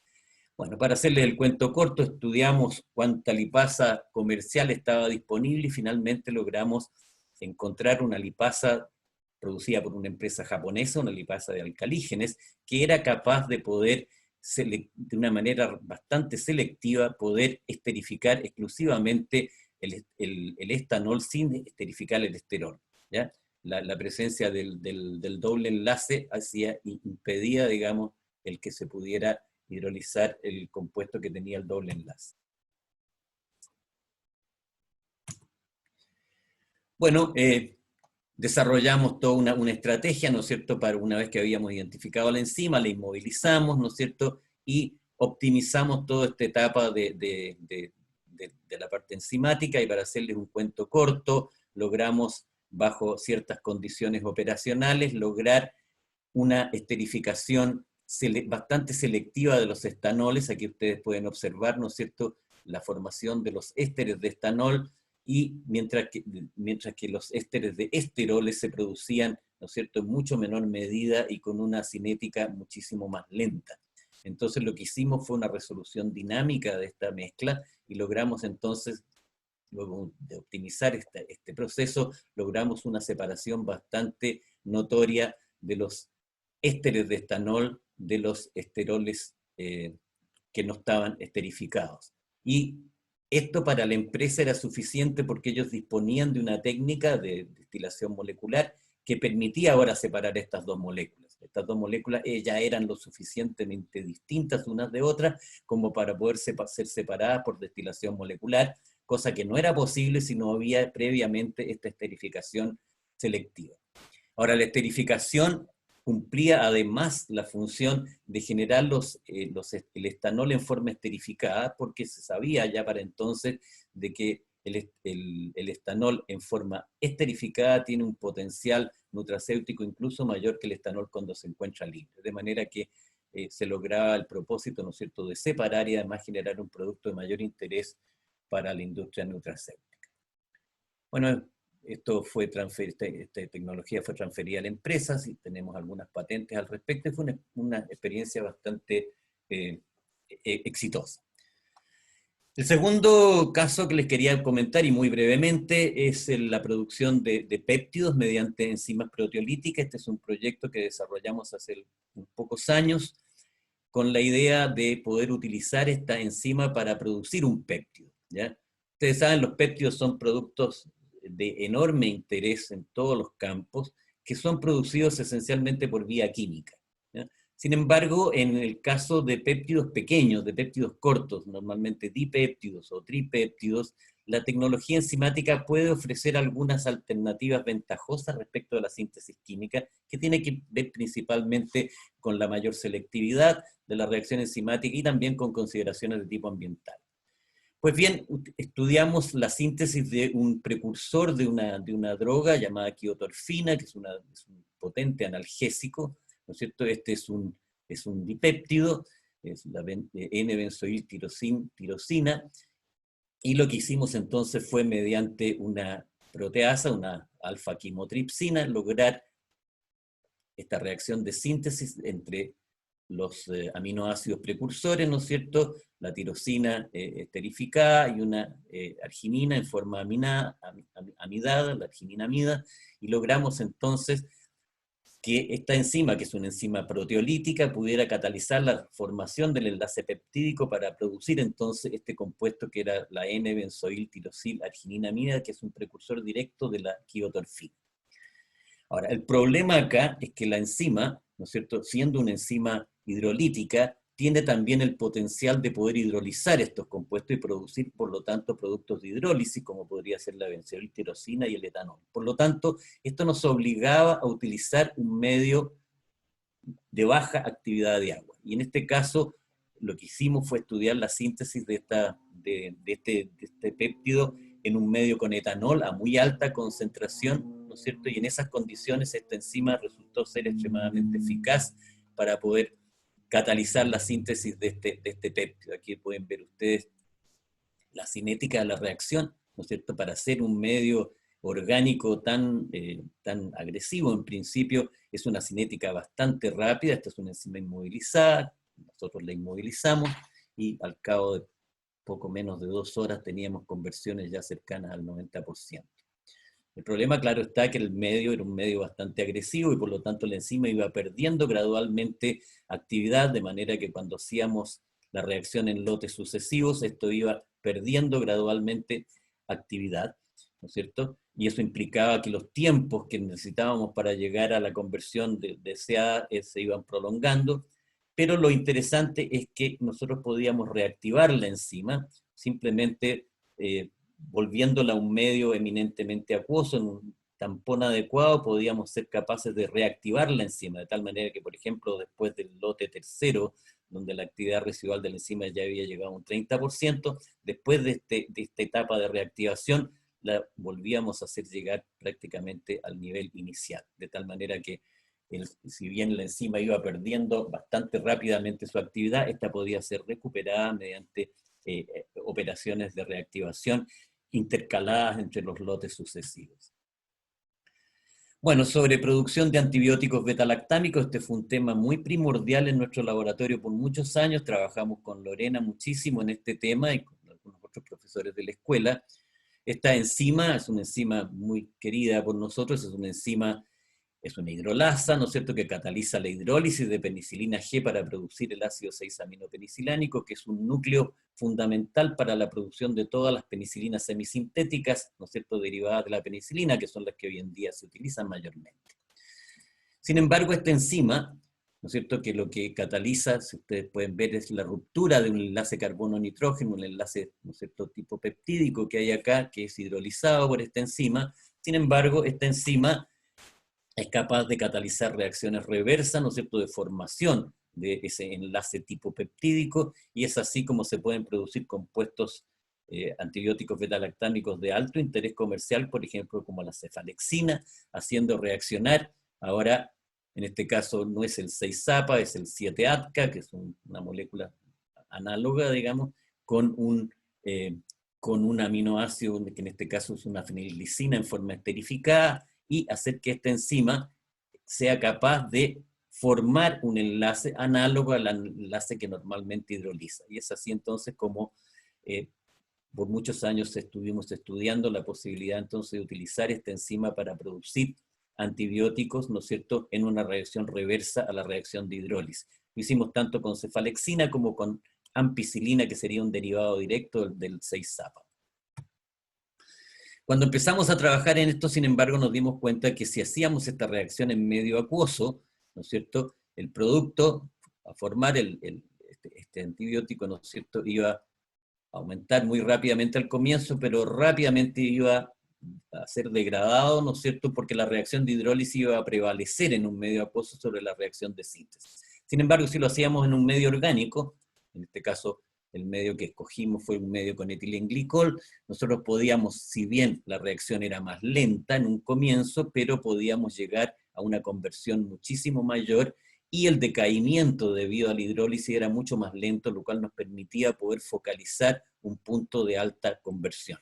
Bueno, para hacerles el cuento corto, estudiamos cuánta lipasa comercial estaba disponible y finalmente logramos encontrar una lipasa producida por una empresa japonesa, una lipasa de alcalígenes, que era capaz de poder, de una manera bastante selectiva, poder esterificar exclusivamente el estanol sin esterificar el esterol, ¿ya? La presencia del doble enlace impedía, digamos, el que se pudiera hidrolizar el compuesto que tenía el doble enlace. Bueno, desarrollamos toda una estrategia, ¿no es cierto?, para una vez que habíamos identificado la enzima, la inmovilizamos, ¿no es cierto?, y optimizamos toda esta etapa de la parte enzimática, y para hacerles un cuento corto, logramos, bajo ciertas condiciones operacionales, lograr una esterificación bastante selectiva de los estanoles. Aquí ustedes pueden observar, ¿no es cierto?, la formación de los ésteres de estanol, y mientras que los ésteres de esteroles se producían, ¿no es cierto?, en mucho menor medida y con una cinética muchísimo más lenta. Entonces lo que hicimos fue una resolución dinámica de esta mezcla, y logramos entonces luego de optimizar este proceso, logramos una separación bastante notoria de los ésteres de estanol de los esteroles que no estaban esterificados. Y esto para la empresa era suficiente porque ellos disponían de una técnica de destilación molecular que permitía ahora separar estas dos moléculas. Estas dos moléculas ya eran lo suficientemente distintas unas de otras como para poder ser separadas por destilación molecular, cosa que no era posible si no había previamente esta esterificación selectiva. Ahora, la esterificación cumplía además la función de generar el estanol en forma esterificada, porque se sabía ya para entonces de que el estanol en forma esterificada tiene un potencial nutracéutico incluso mayor que el estanol cuando se encuentra libre, de manera que se lograba el propósito, ¿no es cierto?, de separar y además generar un producto de mayor interés para la industria nutracéutica. Bueno, esta tecnología fue transferida a la empresa, y tenemos algunas patentes al respecto, y fue una experiencia bastante exitosa. El segundo caso que les quería comentar, y muy brevemente, es la producción de péptidos mediante enzimas proteolíticas. Este es un proyecto que desarrollamos hace pocos años, con la idea de poder utilizar esta enzima para producir un péptido, ¿ya? Ustedes saben, los péptidos son productos de enorme interés en todos los campos, que son producidos esencialmente por vía química, ¿ya? Sin embargo, en el caso de péptidos pequeños, de péptidos cortos, normalmente dipéptidos o tripéptidos, la tecnología enzimática puede ofrecer algunas alternativas ventajosas respecto a la síntesis química, que tiene que ver principalmente con la mayor selectividad de la reacción enzimática y también con consideraciones de tipo ambiental. Pues bien, estudiamos la síntesis de un precursor de una droga llamada quiotorfina, que es un potente analgésico, ¿no es cierto? Este es un dipéptido, es la N-benzoiltirosina, y lo que hicimos entonces fue, mediante una proteasa, una alfa-quimotripsina, lograr esta reacción de síntesis entre los aminoácidos precursores, ¿no es cierto?, la tirosina esterificada y una arginina en forma amidada, la argininamida, y logramos entonces que esta enzima, que es una enzima proteolítica, pudiera catalizar la formación del enlace peptídico para producir entonces este compuesto que era la N-benzoiltirosil-argininamida, que es un precursor directo de la quiotorfina. Ahora, el problema acá es que la enzima, ¿no es cierto?, siendo una enzima hidrolítica, tiene también el potencial de poder hidrolizar estos compuestos y producir, por lo tanto, productos de hidrólisis, como podría ser la benzoiltirosina y el etanol. Por lo tanto, esto nos obligaba a utilizar un medio de baja actividad de agua. Y en este caso, lo que hicimos fue estudiar la síntesis de este péptido en un medio con etanol a muy alta concentración, ¿no es cierto? Y en esas condiciones esta enzima resultó ser extremadamente eficaz para poder catalizar la síntesis de este péptido. Aquí pueden ver ustedes la cinética de la reacción, ¿no es cierto? Para hacer un medio orgánico tan agresivo, en principio, es una cinética bastante rápida. Esta es una enzima inmovilizada, nosotros la inmovilizamos, y al cabo de poco menos de 2 horas teníamos conversiones ya cercanas al 90%. El problema, claro, está que el medio era un medio bastante agresivo y por lo tanto la enzima iba perdiendo gradualmente actividad, de manera que cuando hacíamos la reacción en lotes sucesivos, esto iba perdiendo gradualmente actividad, ¿no es cierto? Y eso implicaba que los tiempos que necesitábamos para llegar a la conversión deseada se iban prolongando, pero lo interesante es que nosotros podíamos reactivar la enzima simplemente volviéndola a un medio eminentemente acuoso, en un tampón adecuado, podíamos ser capaces de reactivar la enzima, de tal manera que, por ejemplo, después del lote tercero, donde la actividad residual de la enzima ya había llegado a un 30%, después de esta etapa de reactivación, la volvíamos a hacer llegar prácticamente al nivel inicial, de tal manera que si bien la enzima iba perdiendo bastante rápidamente su actividad, esta podía ser recuperada mediante operaciones de reactivación intercaladas entre los lotes sucesivos. Bueno, sobre producción de antibióticos betalactámicos, este fue un tema muy primordial en nuestro laboratorio por muchos años. Trabajamos con Lorena muchísimo en este tema y con algunos otros profesores de la escuela. Esta enzima es una enzima muy querida por nosotros, es una enzima, es una hidrolasa, ¿no es cierto?, que cataliza la hidrólisis de penicilina G para producir el ácido 6-aminopeniциlánico, que es un núcleo fundamental para la producción de todas las penicilinas semisintéticas, ¿no es cierto?, derivadas de la penicilina, que son las que hoy en día se utilizan mayormente. Sin embargo, esta enzima, ¿no es cierto?, que lo que cataliza, si ustedes pueden ver, es la ruptura de un enlace carbono-nitrógeno, un enlace, ¿no es cierto?, tipo peptídico que hay acá, que es hidrolizado por esta enzima. Sin embargo, esta enzima es capaz de catalizar reacciones reversas, ¿no es cierto?, de formación de ese enlace tipo peptídico, y es así como se pueden producir compuestos antibióticos beta-lactámicos de alto interés comercial, por ejemplo, como la cefalexina, haciendo reaccionar, ahora, en este caso no es el 6-APA, es el 7-ATCA, que es una molécula análoga, digamos, con un aminoácido, que en este caso es una fenilglicina en forma esterificada, y hacer que esta enzima sea capaz de formar un enlace análogo al enlace que normalmente hidroliza. Y es así entonces como por muchos años estuvimos estudiando la posibilidad entonces de utilizar esta enzima para producir antibióticos, ¿no es cierto?, en una reacción reversa a la reacción de hidrólisis. Lo hicimos tanto con cefalexina como con ampicilina, que sería un derivado directo del 6-APA. Cuando empezamos a trabajar en esto, sin embargo, nos dimos cuenta que si hacíamos esta reacción en medio acuoso, ¿no es cierto?, el producto, a formar este antibiótico, ¿no es cierto?, iba a aumentar muy rápidamente al comienzo, pero rápidamente iba a ser degradado, ¿no es cierto?, porque la reacción de hidrólisis iba a prevalecer en un medio acuoso sobre la reacción de síntesis. Sin embargo, si lo hacíamos en un medio orgánico, en este caso el medio que escogimos fue un medio con etilenglicol, nosotros podíamos, si bien la reacción era más lenta en un comienzo, pero podíamos llegar a una conversión muchísimo mayor, y el decaimiento debido a la hidrólisis era mucho más lento, lo cual nos permitía poder focalizar un punto de alta conversión.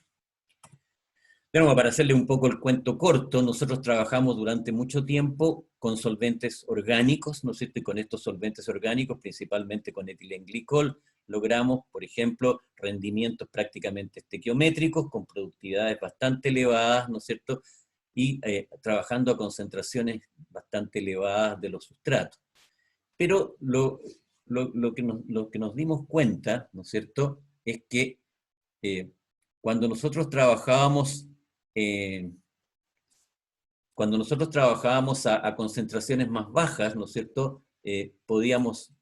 Pero para hacerle un poco el cuento corto, nosotros trabajamos durante mucho tiempo con solventes orgánicos, ¿no es cierto? Y con estos solventes orgánicos, principalmente con etilenglicol, logramos, por ejemplo, rendimientos prácticamente estequiométricos, con productividades bastante elevadas, ¿no es cierto? Y trabajando a concentraciones bastante elevadas de los sustratos. Pero lo que nos dimos cuenta, ¿no es cierto?, es que cuando nosotros trabajábamos a concentraciones más bajas, ¿no es cierto?, podíamos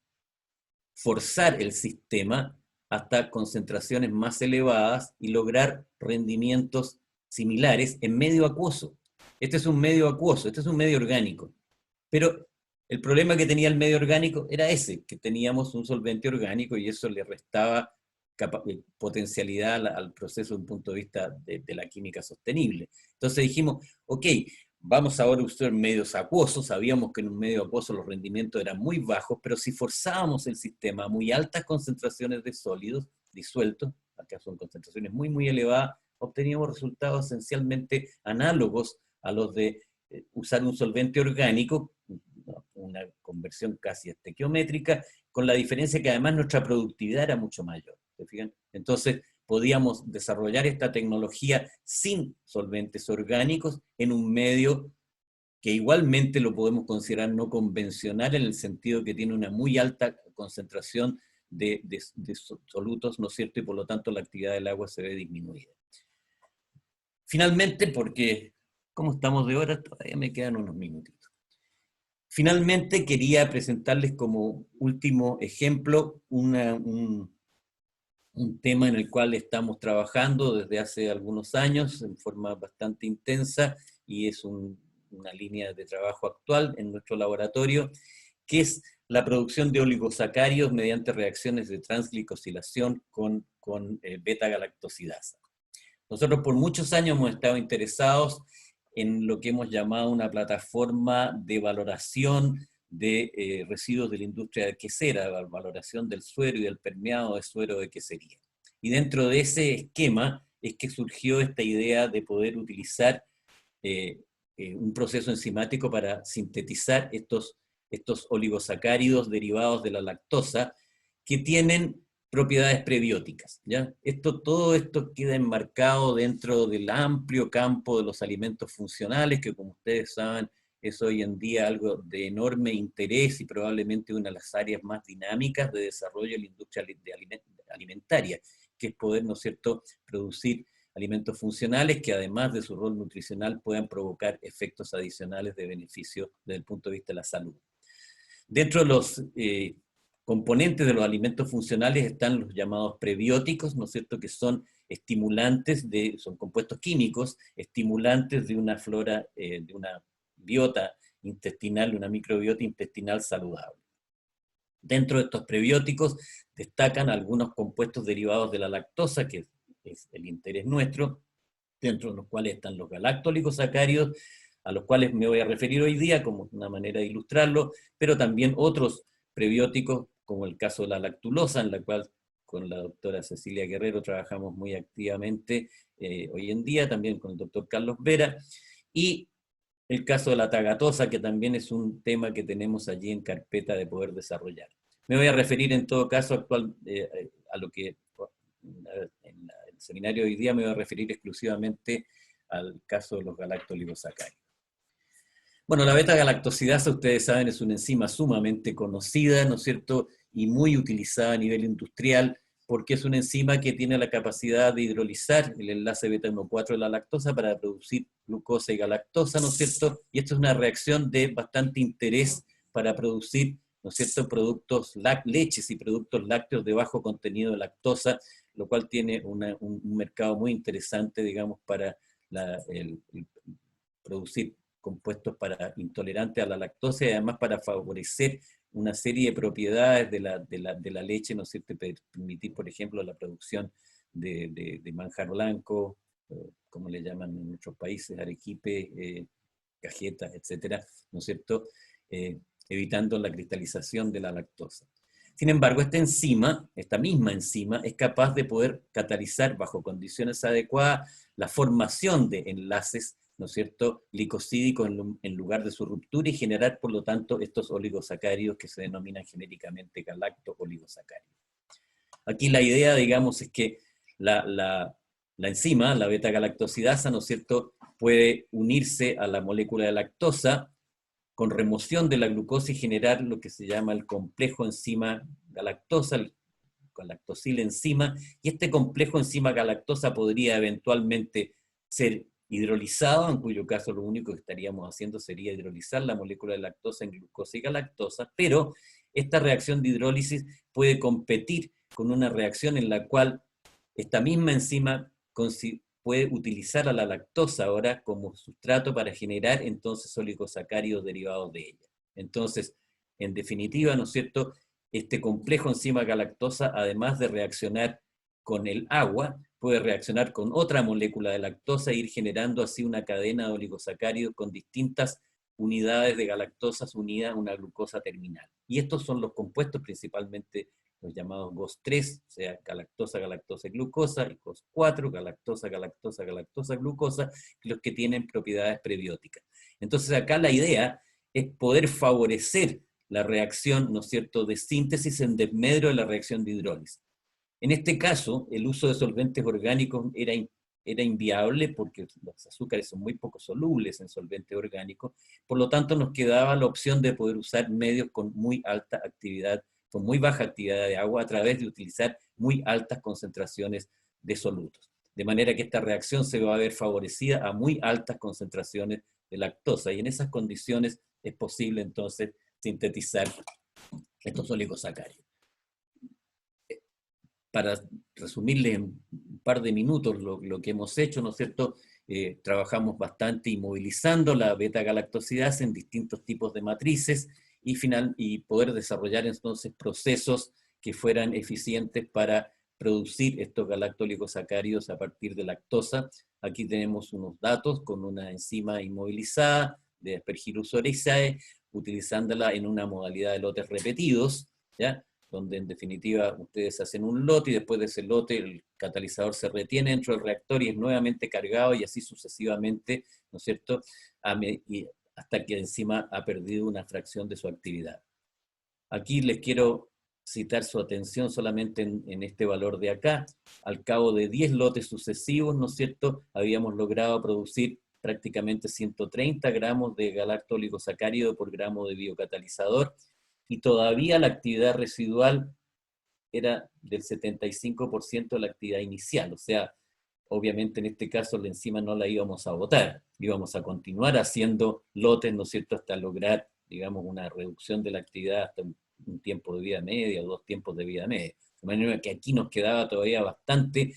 forzar el sistema hasta concentraciones más elevadas y lograr rendimientos similares en medio acuoso. Este es un medio acuoso, este es un medio orgánico. Pero el problema que tenía el medio orgánico era ese, que teníamos un solvente orgánico y eso le restaba potencialidad al proceso desde un punto de vista de la química sostenible. Entonces dijimos, ok, vamos ahora a usar medios acuosos, sabíamos que en un medio acuoso los rendimientos eran muy bajos, pero si forzábamos el sistema a muy altas concentraciones de sólidos disueltos, acá son concentraciones muy, muy elevadas, obteníamos resultados esencialmente análogos a los de usar un solvente orgánico, una conversión casi estequiométrica, con la diferencia que además nuestra productividad era mucho mayor. ¿Se fijan? Entonces podíamos desarrollar esta tecnología sin solventes orgánicos en un medio que igualmente lo podemos considerar no convencional, en el sentido que tiene una muy alta concentración de solutos, ¿no es cierto? Y por lo tanto la actividad del agua se ve disminuida. Finalmente, porque como estamos de hora, todavía me quedan unos minutitos. Finalmente quería presentarles como último ejemplo un tema en el cual estamos trabajando desde hace algunos años en forma bastante intensa, y es una línea de trabajo actual en nuestro laboratorio, que es la producción de oligosacáridos mediante reacciones de transglicosilación con beta-galactosidasa. Nosotros por muchos años hemos estado interesados en lo que hemos llamado una plataforma de valoración de residuos de la industria quesera, la valoración del suero y del permeado de suero de quesería. Y dentro de ese esquema es que surgió esta idea de poder utilizar un proceso enzimático para sintetizar estos oligosacáridos derivados de la lactosa, que tienen propiedades prebióticas, ¿ya? Todo esto queda enmarcado dentro del amplio campo de los alimentos funcionales, que como ustedes saben, es hoy en día algo de enorme interés y probablemente una de las áreas más dinámicas de desarrollo de la industria alimentaria, que es poder, ¿no es cierto?, producir alimentos funcionales que además de su rol nutricional puedan provocar efectos adicionales de beneficio desde el punto de vista de la salud. Dentro de los componentes de los alimentos funcionales están los llamados prebióticos, ¿no es cierto?, que son estimulantes, son compuestos químicos, estimulantes de una flora, de una biota intestinal, una microbiota intestinal saludable. Dentro de estos prebióticos destacan algunos compuestos derivados de la lactosa, que es el interés nuestro, dentro de los cuales están los galactoligosacáridos, a los cuales me voy a referir hoy día como una manera de ilustrarlo, pero también otros prebióticos, como el caso de la lactulosa, en la cual con la doctora Cecilia Guerrero trabajamos muy activamente hoy en día, también con el doctor Carlos Vera, y el caso de la tagatosa, que también es un tema que tenemos allí en carpeta de poder desarrollar. Me voy a referir en todo caso a lo que en el seminario de hoy día me voy a referir exclusivamente al caso de los galactoligosacáridos. Bueno, la beta-galactosidasa, ustedes saben, es una enzima sumamente conocida, ¿no es cierto?, y muy utilizada a nivel industrial, porque es una enzima que tiene la capacidad de hidrolizar el enlace beta-1,4 de la lactosa para producir glucosa y galactosa, ¿no es cierto? Y esto es una reacción de bastante interés para producir, ¿no es cierto?, productos, leches y productos lácteos de bajo contenido de lactosa, lo cual tiene un mercado muy interesante, digamos, para el producir compuestos para intolerantes a la lactosa y además para favorecer una serie de propiedades de la leche, ¿no es cierto?, permitir, por ejemplo, la producción de manjar blanco, como le llaman en muchos países, arequipe, cajetas, etcétera, ¿no es cierto?, evitando la cristalización de la lactosa. Sin embargo, esta misma enzima, es capaz de poder catalizar bajo condiciones adecuadas la formación de enlaces, ¿no es cierto?, glicosídicos en lugar de su ruptura y generar, por lo tanto, estos oligosacáridos que se denominan genéricamente galacto-oligosacáridos. Aquí la idea, digamos, es que la enzima, la beta-galactosidasa, ¿no es cierto?, puede unirse a la molécula de lactosa con remoción de la glucosa y generar lo que se llama el complejo enzima galactosa, el galactosil enzima, y este complejo enzima galactosa podría eventualmente ser hidrolizado, en cuyo caso lo único que estaríamos haciendo sería hidrolizar la molécula de lactosa en glucosa y galactosa, pero esta reacción de hidrólisis puede competir con una reacción en la cual esta misma enzima puede utilizar a la lactosa ahora como sustrato para generar entonces oligosacáridos derivados de ella. Entonces, en definitiva, ¿no es cierto?, este complejo enzima galactosa, además de reaccionar con el agua, puede reaccionar con otra molécula de lactosa e ir generando así una cadena de oligosacáridos con distintas unidades de galactosas unidas a una glucosa terminal. Y estos son los compuestos principalmente los llamados GOS3, o sea, galactosa, galactosa, glucosa, y GOS4, galactosa, galactosa, galactosa, glucosa, los que tienen propiedades prebióticas. Entonces acá la idea es poder favorecer la reacción, ¿no es cierto?, de síntesis en desmedro de la reacción de hidrólisis. En este caso, el uso de solventes orgánicos era inviable porque los azúcares son muy poco solubles en solventes orgánicos, por lo tanto nos quedaba la opción de poder usar medios con muy alta actividad, con muy baja actividad de agua, a través de utilizar muy altas concentraciones de solutos. De manera que esta reacción se va a ver favorecida a muy altas concentraciones de lactosa, y en esas condiciones es posible entonces sintetizar estos oligosacáridos. Para resumirles en un par de minutos lo que hemos hecho, ¿no es cierto?, trabajamos bastante inmovilizando la beta-galactosidasa en distintos tipos de matrices y poder desarrollar entonces procesos que fueran eficientes para producir estos galactoligosacáridos a partir de lactosa. Aquí tenemos unos datos con una enzima inmovilizada de Aspergillus oryzae, utilizándola en una modalidad de lotes repetidos, ¿ya?, donde en definitiva ustedes hacen un lote y después de ese lote el catalizador se retiene dentro del reactor y es nuevamente cargado y así sucesivamente, ¿no es cierto?, hasta que encima ha perdido una fracción de su actividad. Aquí les quiero citar su atención solamente en este valor de acá. Al cabo de 10 lotes sucesivos, ¿no es cierto?, habíamos logrado producir prácticamente 130 gramos de galactoligosacárido por gramo de biocatalizador, y todavía la actividad residual era del 75% de la actividad inicial, o sea, obviamente en este caso la enzima no la íbamos a botar, íbamos a continuar haciendo lotes, ¿no es cierto?, hasta lograr, digamos, una reducción de la actividad hasta un tiempo de vida media o 2 tiempos de vida media. De manera que aquí nos quedaba todavía bastante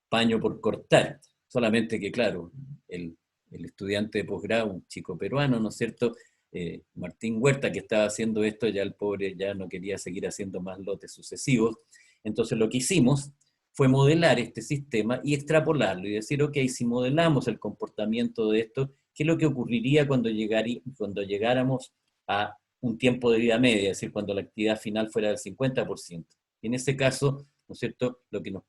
paño por cortar, solamente que, claro, el estudiante de posgrado, un chico peruano, ¿no es cierto?, Martín Huerta, que estaba haciendo esto, ya el pobre ya no quería seguir haciendo más lotes sucesivos. Entonces lo que hicimos fue modelar este sistema y extrapolarlo y decir, ok, si modelamos el comportamiento de esto, ¿qué es lo que ocurriría cuando llegáramos a un tiempo de vida media, es decir, cuando la actividad final fuera del 50%? Y en ese caso, ¿no es cierto?, lo que nos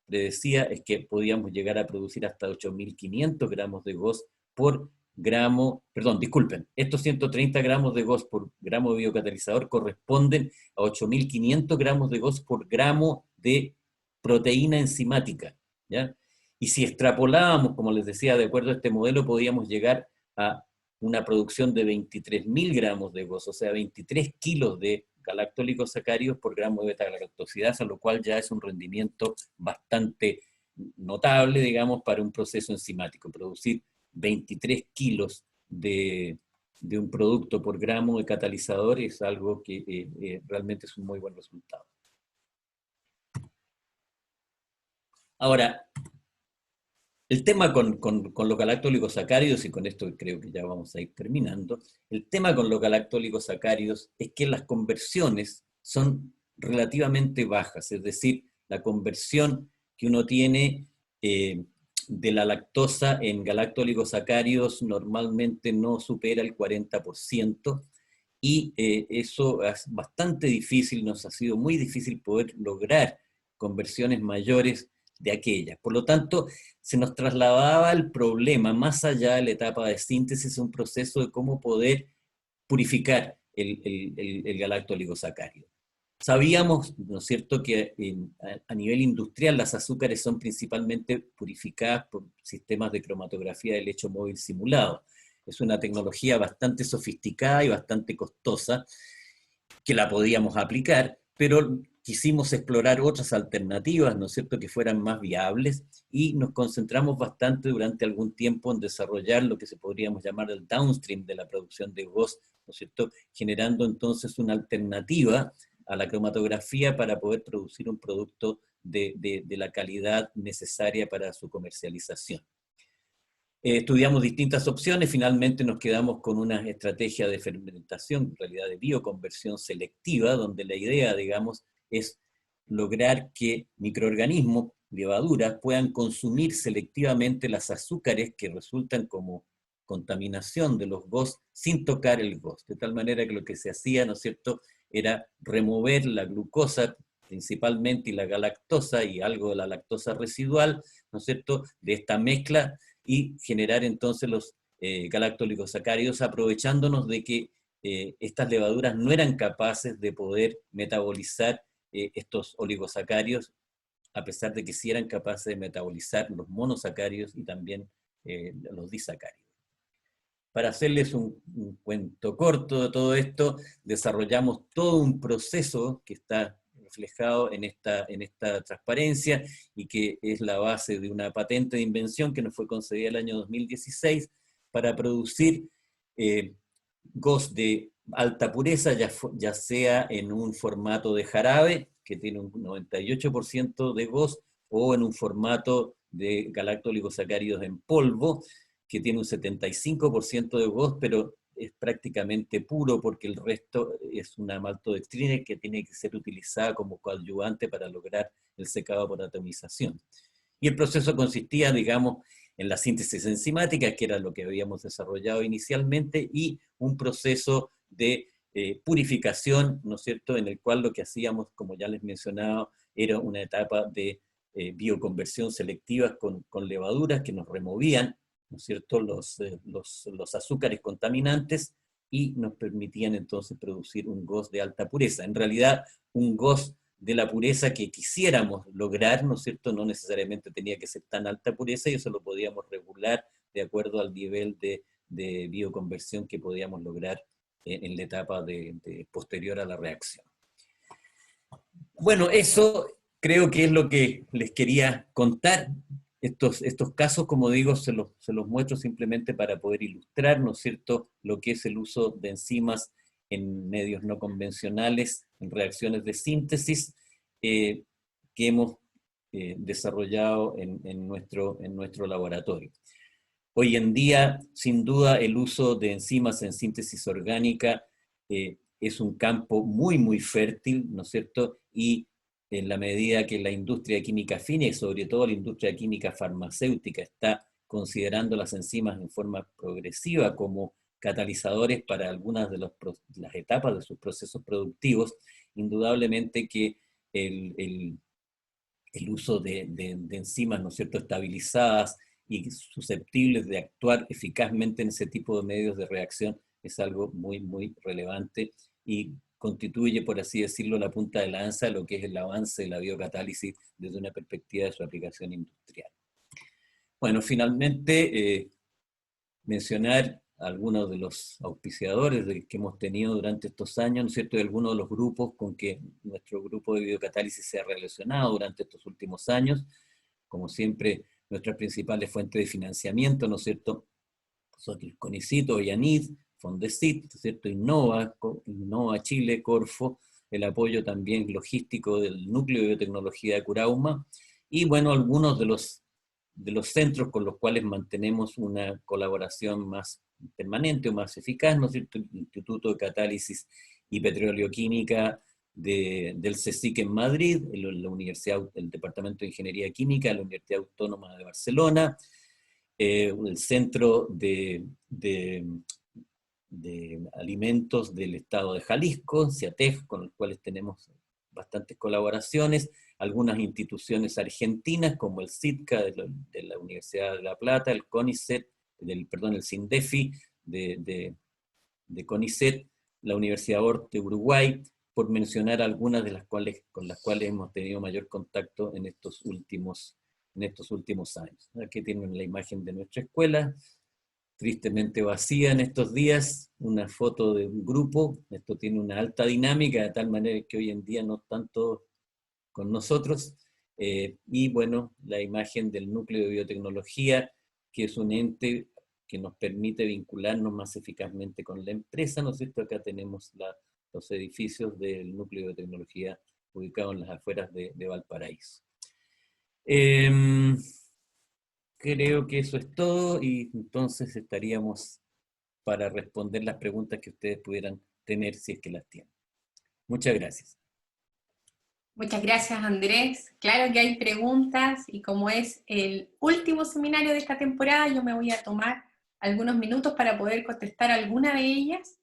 predecía es que podíamos llegar a producir hasta 8.500 gramos de GOS por gramo, perdón, disculpen, estos 130 gramos de GOS por gramo de biocatalizador corresponden a 8.500 gramos de GOS por gramo de proteína enzimática, ¿ya? Y si extrapolábamos, como les decía, de acuerdo a este modelo, podíamos llegar a una producción de 23.000 gramos de GOS, o sea, 23 kilos de galactoligosacáridos por gramo de beta-galactosidasa, lo cual ya es un rendimiento bastante notable, digamos, para un proceso enzimático. Producir 23 kilos de un producto por gramo de catalizador es algo que realmente es un muy buen resultado. Ahora, el tema con los galactoligosacáridos, y con esto creo que ya vamos a ir terminando, el tema con los galactoligosacáridos es que las conversiones son relativamente bajas, es decir, la conversión que uno tiene de la lactosa en galactoligosacáridos normalmente no supera el 40%, y eso es bastante difícil, nos ha sido muy difícil poder lograr conversiones mayores de aquellas. Por lo tanto, se nos trasladaba el problema más allá de la etapa de síntesis, un proceso de cómo poder purificar el galactoligosacárido. Sabíamos, ¿no es cierto?, que a nivel industrial las azúcares son principalmente purificadas por sistemas de cromatografía de lecho móvil simulado. Es una tecnología bastante sofisticada y bastante costosa, que la podíamos aplicar, pero quisimos explorar otras alternativas, ¿no es cierto?, que fueran más viables, y nos concentramos bastante durante algún tiempo en desarrollar lo que se podríamos llamar el downstream de la producción de GOS, ¿no es cierto?, generando entonces una alternativa a la cromatografía para poder producir un producto de la calidad necesaria para su comercialización. Estudiamos distintas opciones, finalmente nos quedamos con una estrategia de fermentación, en realidad de bioconversión selectiva, donde la idea, digamos, es lograr que microorganismos, levaduras, puedan consumir selectivamente las azúcares que resultan como contaminación de los GOS sin tocar el GOS, de tal manera que lo que se hacía, ¿no es cierto?, era remover la glucosa principalmente y la galactosa y algo de la lactosa residual, ¿no es cierto?, de esta mezcla, y generar entonces los galactoligosacáridos, aprovechándonos de que estas levaduras no eran capaces de poder metabolizar estos oligosacáridos, a pesar de que sí eran capaces de metabolizar los monosacáridos y también los disacáridos. Para hacerles un cuento corto de todo esto, desarrollamos todo un proceso que está reflejado en esta transparencia y que es la base de una patente de invención que nos fue concedida el año 2016 para producir GOS de alta pureza, ya sea en un formato de jarabe, que tiene un 98% de GOS, o en un formato de galactoligosacáridos en polvo, que tiene un 75% de GOS, pero es prácticamente puro porque el resto es una maltodextrina que tiene que ser utilizada como coadyuvante para lograr el secado por atomización. Y el proceso consistía, digamos, en la síntesis enzimática, que era lo que habíamos desarrollado inicialmente, y un proceso de purificación, ¿no es cierto?, en el cual lo que hacíamos, como ya les mencionaba, era una etapa de bioconversión selectiva con levaduras que nos removían, ¿no es cierto?, los azúcares contaminantes, y nos permitían entonces producir un GOS de alta pureza. En realidad, un GOS de la pureza que quisiéramos lograr, ¿no es cierto?, no necesariamente tenía que ser tan alta pureza, y eso lo podíamos regular de acuerdo al nivel de bioconversión que podíamos lograr en la etapa posterior a la reacción. Bueno, eso creo que es lo que les quería contar. Estos casos, como digo, se los muestro simplemente para poder ilustrar, ¿no es cierto?, lo que es el uso de enzimas en medios no convencionales, en reacciones de síntesis, que hemos desarrollado en nuestro laboratorio. Hoy en día, sin duda, el uso de enzimas en síntesis orgánica es un campo muy, muy fértil, ¿no es cierto?, y en la medida que la industria química fina y sobre todo la industria química farmacéutica está considerando las enzimas en forma progresiva como catalizadores para algunas de las etapas de sus procesos productivos, indudablemente que el uso de enzimas, ¿no es cierto?, estabilizadas y susceptibles de actuar eficazmente en ese tipo de medios de reacción es algo muy, muy relevante y constituye, por así decirlo, la punta de lanza de lo que es el avance de la biocatálisis desde una perspectiva de su aplicación industrial. Bueno, finalmente, mencionar algunos de los auspiciadores que hemos tenido durante estos años, ¿no es cierto?, y algunos de los grupos con que nuestro grupo de biocatálisis se ha relacionado durante estos últimos años. Como siempre, nuestras principales fuentes de financiamiento, ¿no es cierto?, son el CONICYT, IANID, Fondesit, ¿no es cierto?, Innova Chile, Corfo, el apoyo también logístico del Núcleo de Biotecnología de Curauma, y bueno, algunos de los centros con los cuales mantenemos una colaboración más permanente o más eficaz, ¿no es cierto?, el Instituto de Catálisis y Petroleoquímica del CSIC en Madrid, la Universidad, el Departamento de Ingeniería Química de la Universidad Autónoma de Barcelona, el Centro de Alimentos del Estado de Jalisco, CIATEJ, con los cuales tenemos bastantes colaboraciones, algunas instituciones argentinas como el CITCA de la Universidad de La Plata, el CONICET, el CINDEFI de CONICET, la Universidad Ort de Uruguay, por mencionar algunas de las cuales, con las cuales hemos tenido mayor contacto en estos últimos años. Aquí tienen la imagen de nuestra escuela, tristemente vacía en estos días, una foto de un grupo. Esto tiene una alta dinámica, de tal manera que hoy en día no están todos con nosotros, y bueno, la imagen del Núcleo de Biotecnología, que es un ente que nos permite vincularnos más eficazmente con la empresa, ¿no es cierto? Acá tenemos los edificios del Núcleo de Biotecnología ubicados en las afueras de Valparaíso. Creo que eso es todo, y entonces estaríamos para responder las preguntas que ustedes pudieran tener, si es que las tienen. Muchas gracias. Muchas gracias, Andrés. Claro que hay preguntas, y como es el último seminario de esta temporada, yo me voy a tomar algunos minutos para poder contestar alguna de ellas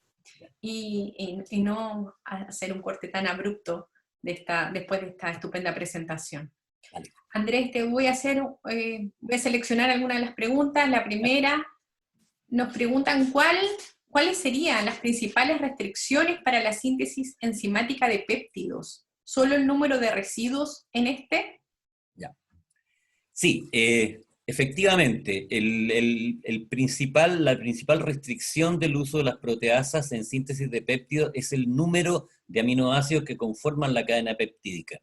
y no hacer un corte tan abrupto después de esta estupenda presentación. Vale. Andrés, voy a seleccionar algunas de las preguntas. La primera, nos preguntan cuáles serían las principales restricciones para la síntesis enzimática de péptidos. ¿Solo el número de residuos en este? Ya. Sí, efectivamente, la principal restricción del uso de las proteasas en síntesis de péptidos es el número de aminoácidos que conforman la cadena peptídica.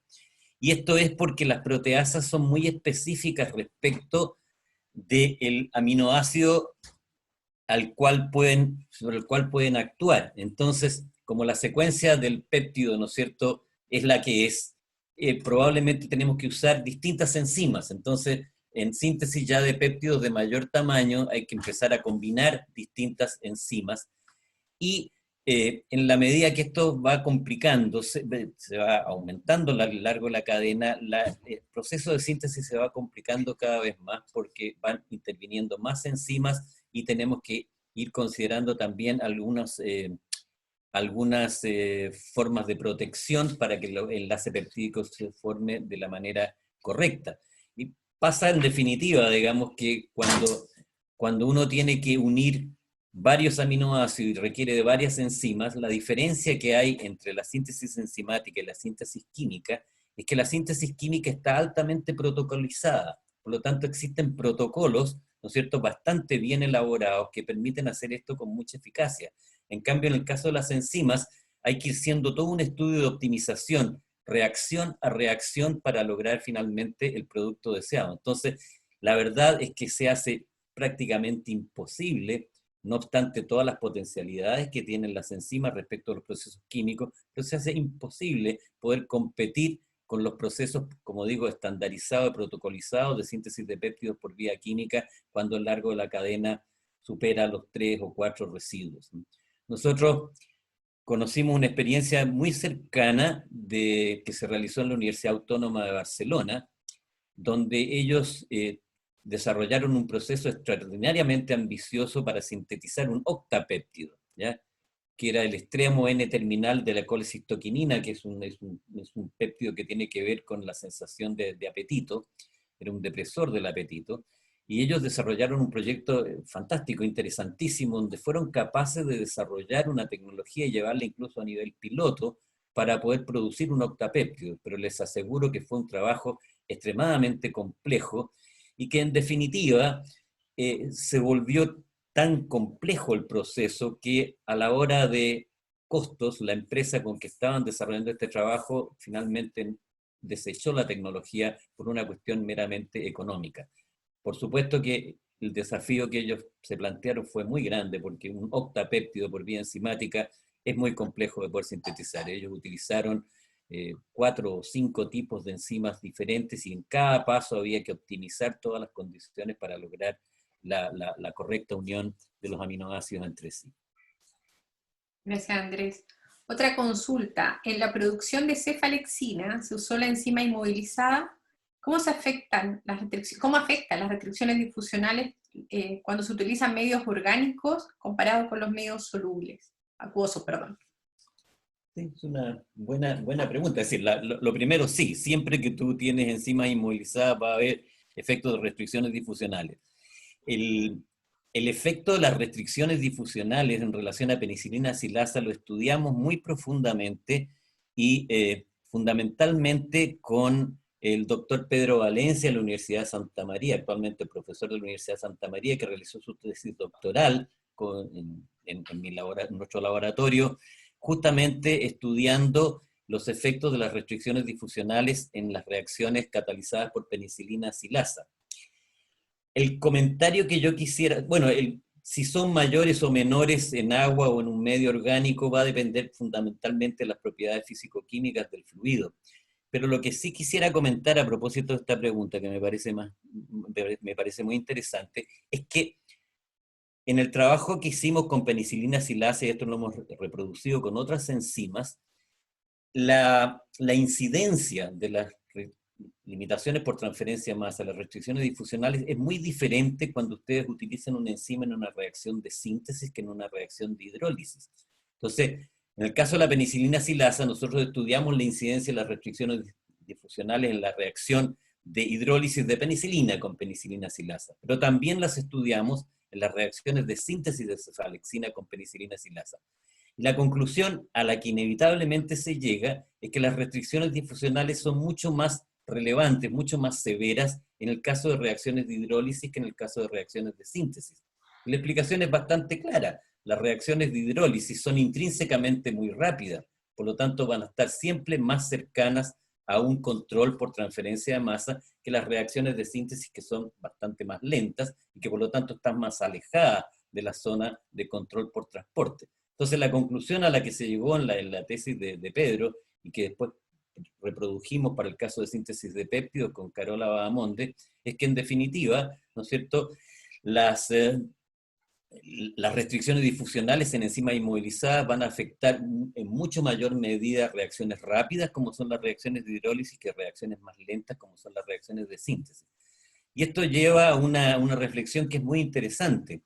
Y esto es porque las proteasas son muy específicas respecto del aminoácido sobre el cual pueden actuar. Entonces, como la secuencia del péptido, ¿no es cierto?, es la que es, probablemente tenemos que usar distintas enzimas. Entonces, en síntesis ya de péptidos de mayor tamaño, hay que empezar a combinar distintas enzimas, y en la medida que esto va complicándose, se va aumentando a lo largo de la cadena, el proceso de síntesis se va complicando cada vez más porque van interviniendo más enzimas, y tenemos que ir considerando también algunas formas de protección para que el enlace peptídico se forme de la manera correcta. Y pasa en definitiva, digamos, que cuando uno tiene que unir varios aminoácidos y requiere de varias enzimas, la diferencia que hay entre la síntesis enzimática y la síntesis química es que la síntesis química está altamente protocolizada. Por lo tanto, existen protocolos, ¿no es cierto?, bastante bien elaborados que permiten hacer esto con mucha eficacia. En cambio, en el caso de las enzimas, hay que ir siendo todo un estudio de optimización, reacción a reacción, para lograr finalmente el producto deseado. Entonces, la verdad es que se hace prácticamente imposible, no obstante todas las potencialidades que tienen las enzimas respecto a los procesos químicos, pero se hace imposible poder competir con los procesos, como digo, estandarizados y protocolizados de síntesis de péptidos por vía química, cuando el largo de la cadena supera los 3 o 4 residuos. Nosotros conocimos una experiencia muy cercana que se realizó en la Universidad Autónoma de Barcelona, donde ellos desarrollaron un proceso extraordinariamente ambicioso para sintetizar un octapéptido, ¿ya?, que era el extremo N-terminal de la colecistoquinina, que es un péptido que tiene que ver con la sensación de apetito, era un depresor del apetito, y ellos desarrollaron un proyecto fantástico, interesantísimo, donde fueron capaces de desarrollar una tecnología y llevarla incluso a nivel piloto para poder producir un octapéptido, pero les aseguro que fue un trabajo extremadamente complejo y que en definitiva se volvió tan complejo el proceso que a la hora de costos, la empresa con que estaban desarrollando este trabajo finalmente desechó la tecnología por una cuestión meramente económica. Por supuesto que el desafío que ellos se plantearon fue muy grande, porque un octapéptido por vía enzimática es muy complejo de poder sintetizar. Ellos utilizaron 4 o 5 tipos de enzimas diferentes y en cada paso había que optimizar todas las condiciones para lograr la correcta unión de los aminoácidos entre sí. Gracias, Andrés. Otra consulta. En la producción de cefalexina se usó la enzima inmovilizada. ¿Cómo afectan las restricciones difusionales cuando se utilizan medios orgánicos comparados con los medios solubles? Acuosos, perdón. Sí, es una buena pregunta. Es decir, lo primero, sí, siempre que tú tienes enzimas inmovilizadas va a haber efectos de restricciones difusionales. El efecto de las restricciones difusionales en relación a penicilina silasa lo estudiamos muy profundamente y fundamentalmente con el doctor Pedro Valencia de la Universidad de Santa María, actualmente profesor de la Universidad de Santa María, que realizó su tesis doctoral en nuestro laboratorio, justamente estudiando los efectos de las restricciones difusionales en las reacciones catalizadas por penicilina silasa. El comentario que yo quisiera, bueno, si son mayores o menores en agua o en un medio orgánico va a depender fundamentalmente de las propiedades físico-químicas del fluido. Pero lo que sí quisiera comentar a propósito de esta pregunta, que me parece muy interesante, es que en el trabajo que hicimos con penicilina silasa, y esto lo hemos reproducido con otras enzimas, la incidencia de las limitaciones por transferencia de masa, las restricciones difusionales, es muy diferente cuando ustedes utilizan una enzima en una reacción de síntesis que en una reacción de hidrólisis. Entonces, en el caso de la penicilina silasa, nosotros estudiamos la incidencia de las restricciones difusionales en la reacción de hidrólisis de penicilina con penicilina silasa, pero también las estudiamos en las reacciones de síntesis de cefalexina con penicilina silasa. La conclusión a la que inevitablemente se llega es que las restricciones difusionales son mucho más relevantes, mucho más severas en el caso de reacciones de hidrólisis que en el caso de reacciones de síntesis. La explicación es bastante clara. Las reacciones de hidrólisis son intrínsecamente muy rápidas, por lo tanto van a estar siempre más cercanas a un control por transferencia de masa que las reacciones de síntesis, que son bastante más lentas y que por lo tanto están más alejadas de la zona de control por transporte. Entonces la conclusión a la que se llegó en la tesis de Pedro, y que después reprodujimos para el caso de síntesis de péptidos con Carola Bahamonde, es que en definitiva, ¿no es cierto?, las restricciones difusionales en enzimas inmovilizadas van a afectar en mucho mayor medida reacciones rápidas, como son las reacciones de hidrólisis, que reacciones más lentas, como son las reacciones de síntesis. Y esto lleva a una reflexión que es muy interesante.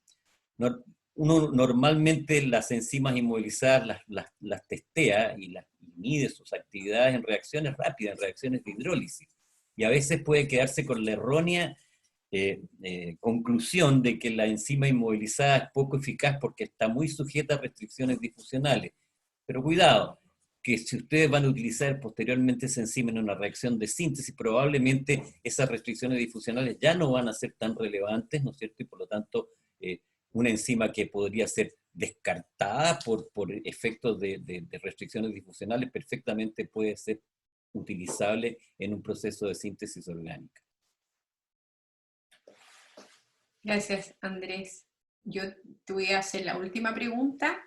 Uno normalmente las enzimas inmovilizadas las testea y mide sus actividades en reacciones rápidas, en reacciones de hidrólisis. Y a veces puede quedarse con la errónea conclusión de que la enzima inmovilizada es poco eficaz porque está muy sujeta a restricciones difusionales. Pero cuidado, que si ustedes van a utilizar posteriormente esa enzima en una reacción de síntesis, probablemente esas restricciones difusionales ya no van a ser tan relevantes, ¿no es cierto? Y por lo tanto, una enzima que podría ser descartada por efectos de restricciones difusionales perfectamente puede ser utilizable en un proceso de síntesis orgánica. Gracias, Andrés. Yo te voy a hacer la última pregunta.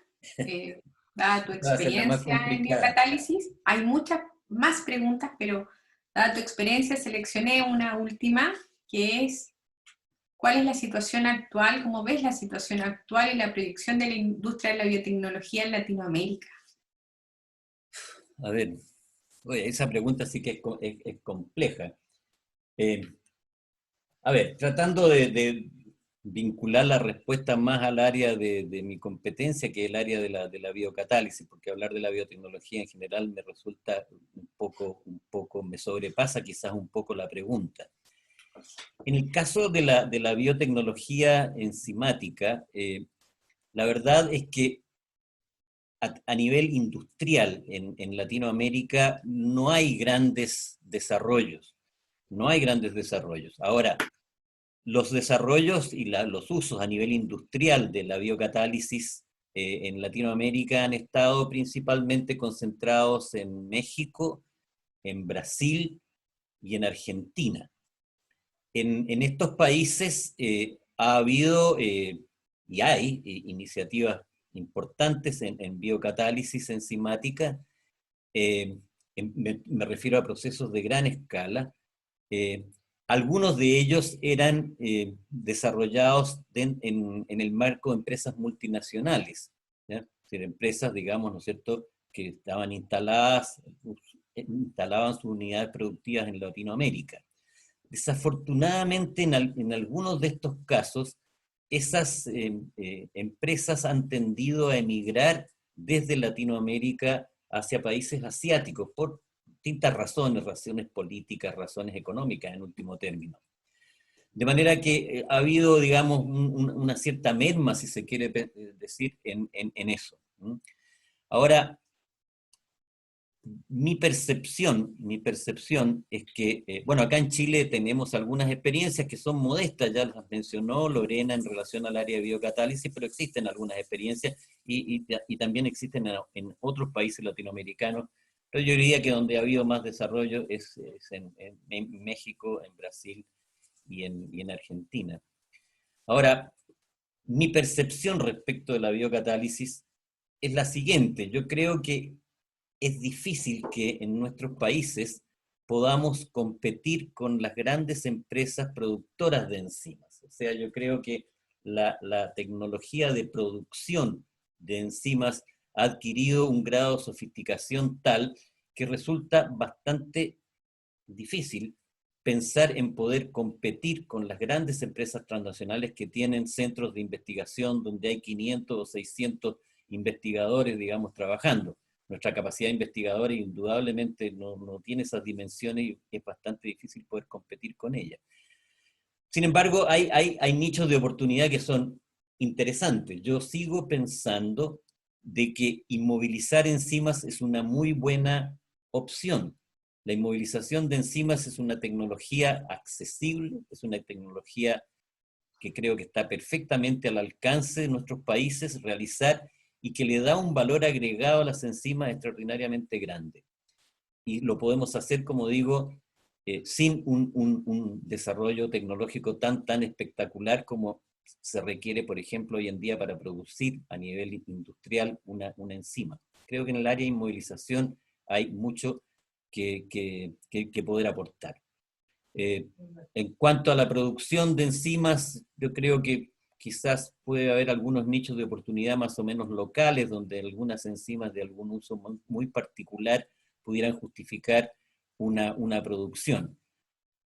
Dada tu Va a ser la más experiencia en complicada. biocatálisis, hay muchas más preguntas, pero dada tu experiencia seleccioné una última, que es, ¿cuál es la situación actual? ¿Cómo ves la situación actual y la proyección de la industria de la biotecnología en Latinoamérica? A ver, oye, esa pregunta sí que es compleja. Eh, a ver, tratando de vincular la respuesta más al área de mi competencia, que es el área de la biocatálisis, porque hablar de la biotecnología en general me resulta me sobrepasa quizás un poco la pregunta. En el caso de la biotecnología enzimática, la verdad es que a nivel industrial en Latinoamérica no hay grandes desarrollos. No hay grandes desarrollos. Ahora, los desarrollos y los usos a nivel industrial de la biocatálisis en Latinoamérica han estado principalmente concentrados en México, en Brasil y en Argentina. En estos países ha habido y hay iniciativas importantes en biocatálisis enzimática. Me refiero a procesos de gran escala. Eh, Algunos de ellos eran desarrollados en el marco de empresas multinacionales, ¿ya? Es decir, empresas, digamos, ¿no es cierto?, que estaban instalaban sus unidades productivas en Latinoamérica. Desafortunadamente, en algunos de estos casos, esas empresas han tendido a emigrar desde Latinoamérica hacia países asiáticos por distintas razones, razones políticas, razones económicas en último término. De manera que ha habido, digamos, una cierta merma, si se quiere decir, en eso. Ahora, mi percepción es que, bueno, acá en Chile tenemos algunas experiencias que son modestas, ya las mencionó Lorena en relación al área de biocatálisis, pero existen algunas experiencias y también existen en otros países latinoamericanos. Pero yo diría que donde ha habido más desarrollo es en México, en Brasil y en Argentina. Ahora, mi percepción respecto de la biocatálisis es la siguiente. Yo creo que es difícil que en nuestros países podamos competir con las grandes empresas productoras de enzimas. O sea, yo creo que la tecnología de producción de enzimas ha adquirido un grado de sofisticación tal que resulta bastante difícil pensar en poder competir con las grandes empresas transnacionales que tienen centros de investigación donde hay 500 o 600 investigadores, digamos, trabajando. Nuestra capacidad investigadora indudablemente no tiene esas dimensiones y es bastante difícil poder competir con ella. Sin embargo, hay nichos de oportunidad que son interesantes. Yo sigo pensando de que inmovilizar enzimas es una muy buena opción. La inmovilización de enzimas es una tecnología accesible, es una tecnología que creo que está perfectamente al alcance de nuestros países realizar y que le da un valor agregado a las enzimas extraordinariamente grande. Y lo podemos hacer, como digo, sin un desarrollo tecnológico tan espectacular como se requiere, por ejemplo, hoy en día para producir a nivel industrial una enzima. Creo que en el área de inmovilización hay mucho que poder aportar. En cuanto a la producción de enzimas, yo creo que quizás puede haber algunos nichos de oportunidad más o menos locales, donde algunas enzimas de algún uso muy particular pudieran justificar una producción.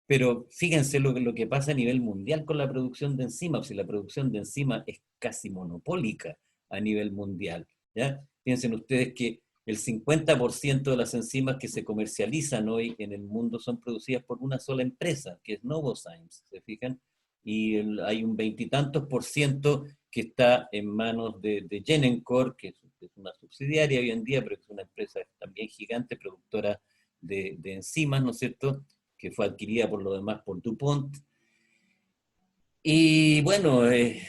Pero fíjense lo que pasa a nivel mundial con la producción de enzimas, si la producción de enzimas es casi monopólica a nivel mundial, ¿ya? Piensen ustedes que el 50% de las enzimas que se comercializan hoy en el mundo son producidas por una sola empresa, que es Novozymes, ¿se fijan? y hay un 20 y tantos % que está en manos de Genencor, que es una subsidiaria hoy en día, pero es una empresa también gigante, productora de enzimas, ¿no es cierto?, que fue adquirida por lo demás por DuPont. Y bueno,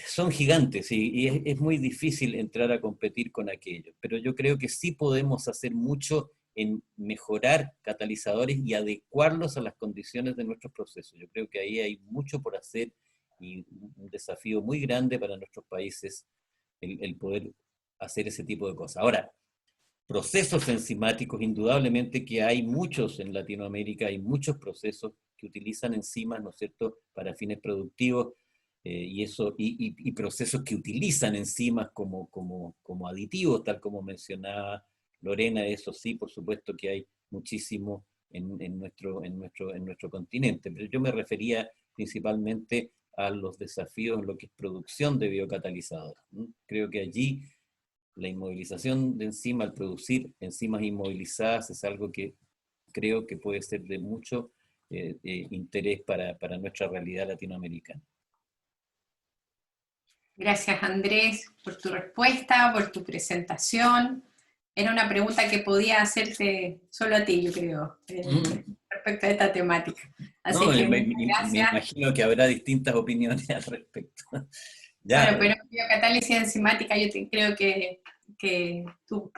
son gigantes y es muy difícil entrar a competir con aquellos, pero yo creo que sí podemos hacer mucho en mejorar catalizadores y adecuarlos a las condiciones de nuestros procesos. Yo creo que ahí hay mucho por hacer y un desafío muy grande para nuestros países el poder hacer ese tipo de cosas. Ahora, procesos enzimáticos, indudablemente que hay muchos en Latinoamérica, hay muchos procesos que utilizan enzimas, ¿no es cierto?, para fines productivos, y procesos que utilizan enzimas como aditivos, tal como mencionaba Lorena. Eso sí, por supuesto que hay muchísimo en nuestro continente, pero yo me refería principalmente a los desafíos en lo que es producción de biocatalizadores. Creo que allí la inmovilización de enzimas, al producir enzimas inmovilizadas, es algo que creo que puede ser de mucho interés para nuestra realidad latinoamericana. Gracias, Andrés, por tu respuesta, por tu presentación. Era una pregunta que podía hacerte solo a ti, yo creo, respecto a esta temática. Así No, que me muchas gracias. imagino que habrá distintas opiniones al respecto. Bueno, Ya, pero biocatálisis enzimática yo creo que tú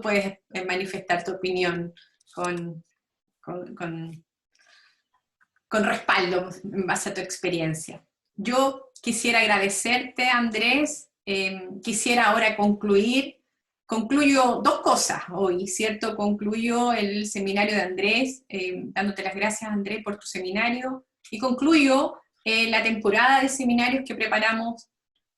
puedes manifestar tu opinión con, con, con, con respaldo en base a tu experiencia. Yo quisiera agradecerte, Andrés. Quisiera ahora concluyo dos cosas hoy, ¿cierto? Concluyo el seminario de Andrés, dándote las gracias, Andrés, por tu seminario, y concluyo la temporada de seminarios que preparamos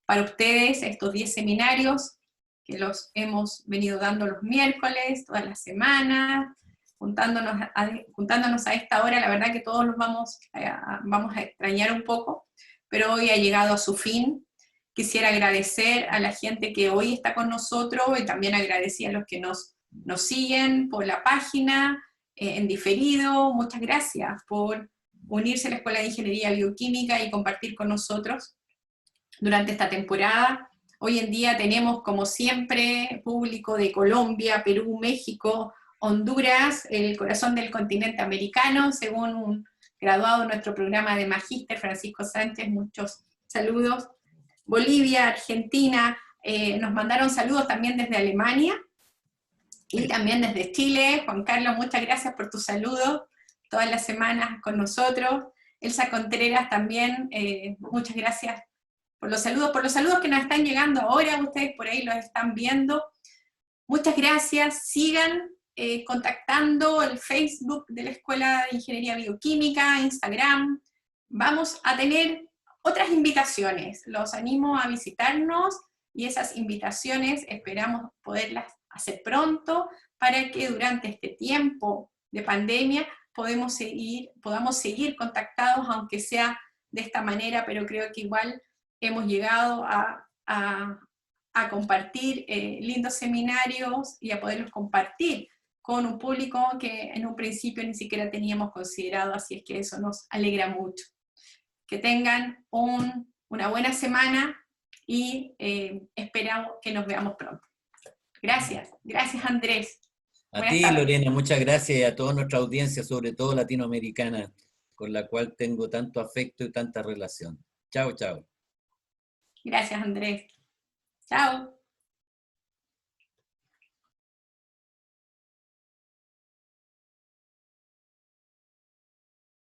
para ustedes, estos 10 seminarios, que los hemos venido dando los miércoles, todas las semanas, juntándonos a esta hora. La verdad que todos los vamos a extrañar un poco, pero hoy ha llegado a su fin. Quisiera agradecer a la gente que hoy está con nosotros y también agradecer a los que nos siguen por la página, en diferido. Muchas gracias por unirse a la Escuela de Ingeniería Bioquímica y compartir con nosotros durante esta temporada. Hoy en día tenemos, como siempre, público de Colombia, Perú, México, Honduras, el corazón del continente americano, según un graduado de nuestro programa de Magíster, Francisco Sánchez. Muchos saludos. Bolivia, Argentina, nos mandaron saludos también desde Alemania, y también desde Chile. Juan Carlos, muchas gracias por tus saludos, todas las semanas con nosotros. Elsa Contreras también, muchas gracias por los saludos que nos están llegando ahora, ustedes por ahí los están viendo. Muchas gracias, sigan contactando el Facebook de la Escuela de Ingeniería Bioquímica, Instagram. Vamos a tener otras invitaciones, los animo a visitarnos, y esas invitaciones esperamos poderlas hacer pronto, para que durante este tiempo de pandemia podamos seguir contactados, aunque sea de esta manera, pero creo que igual hemos llegado a compartir lindos seminarios y a poderlos compartir con un público que en un principio ni siquiera teníamos considerado, así es que eso nos alegra mucho. Que tengan una buena semana y esperamos que nos veamos pronto. Gracias, gracias Andrés. a Buenas ti, tardes. Lorena, muchas gracias, y a toda nuestra audiencia, sobre todo latinoamericana, con la cual tengo tanto afecto y tanta relación. Chao, chao. Gracias Andrés. Chao.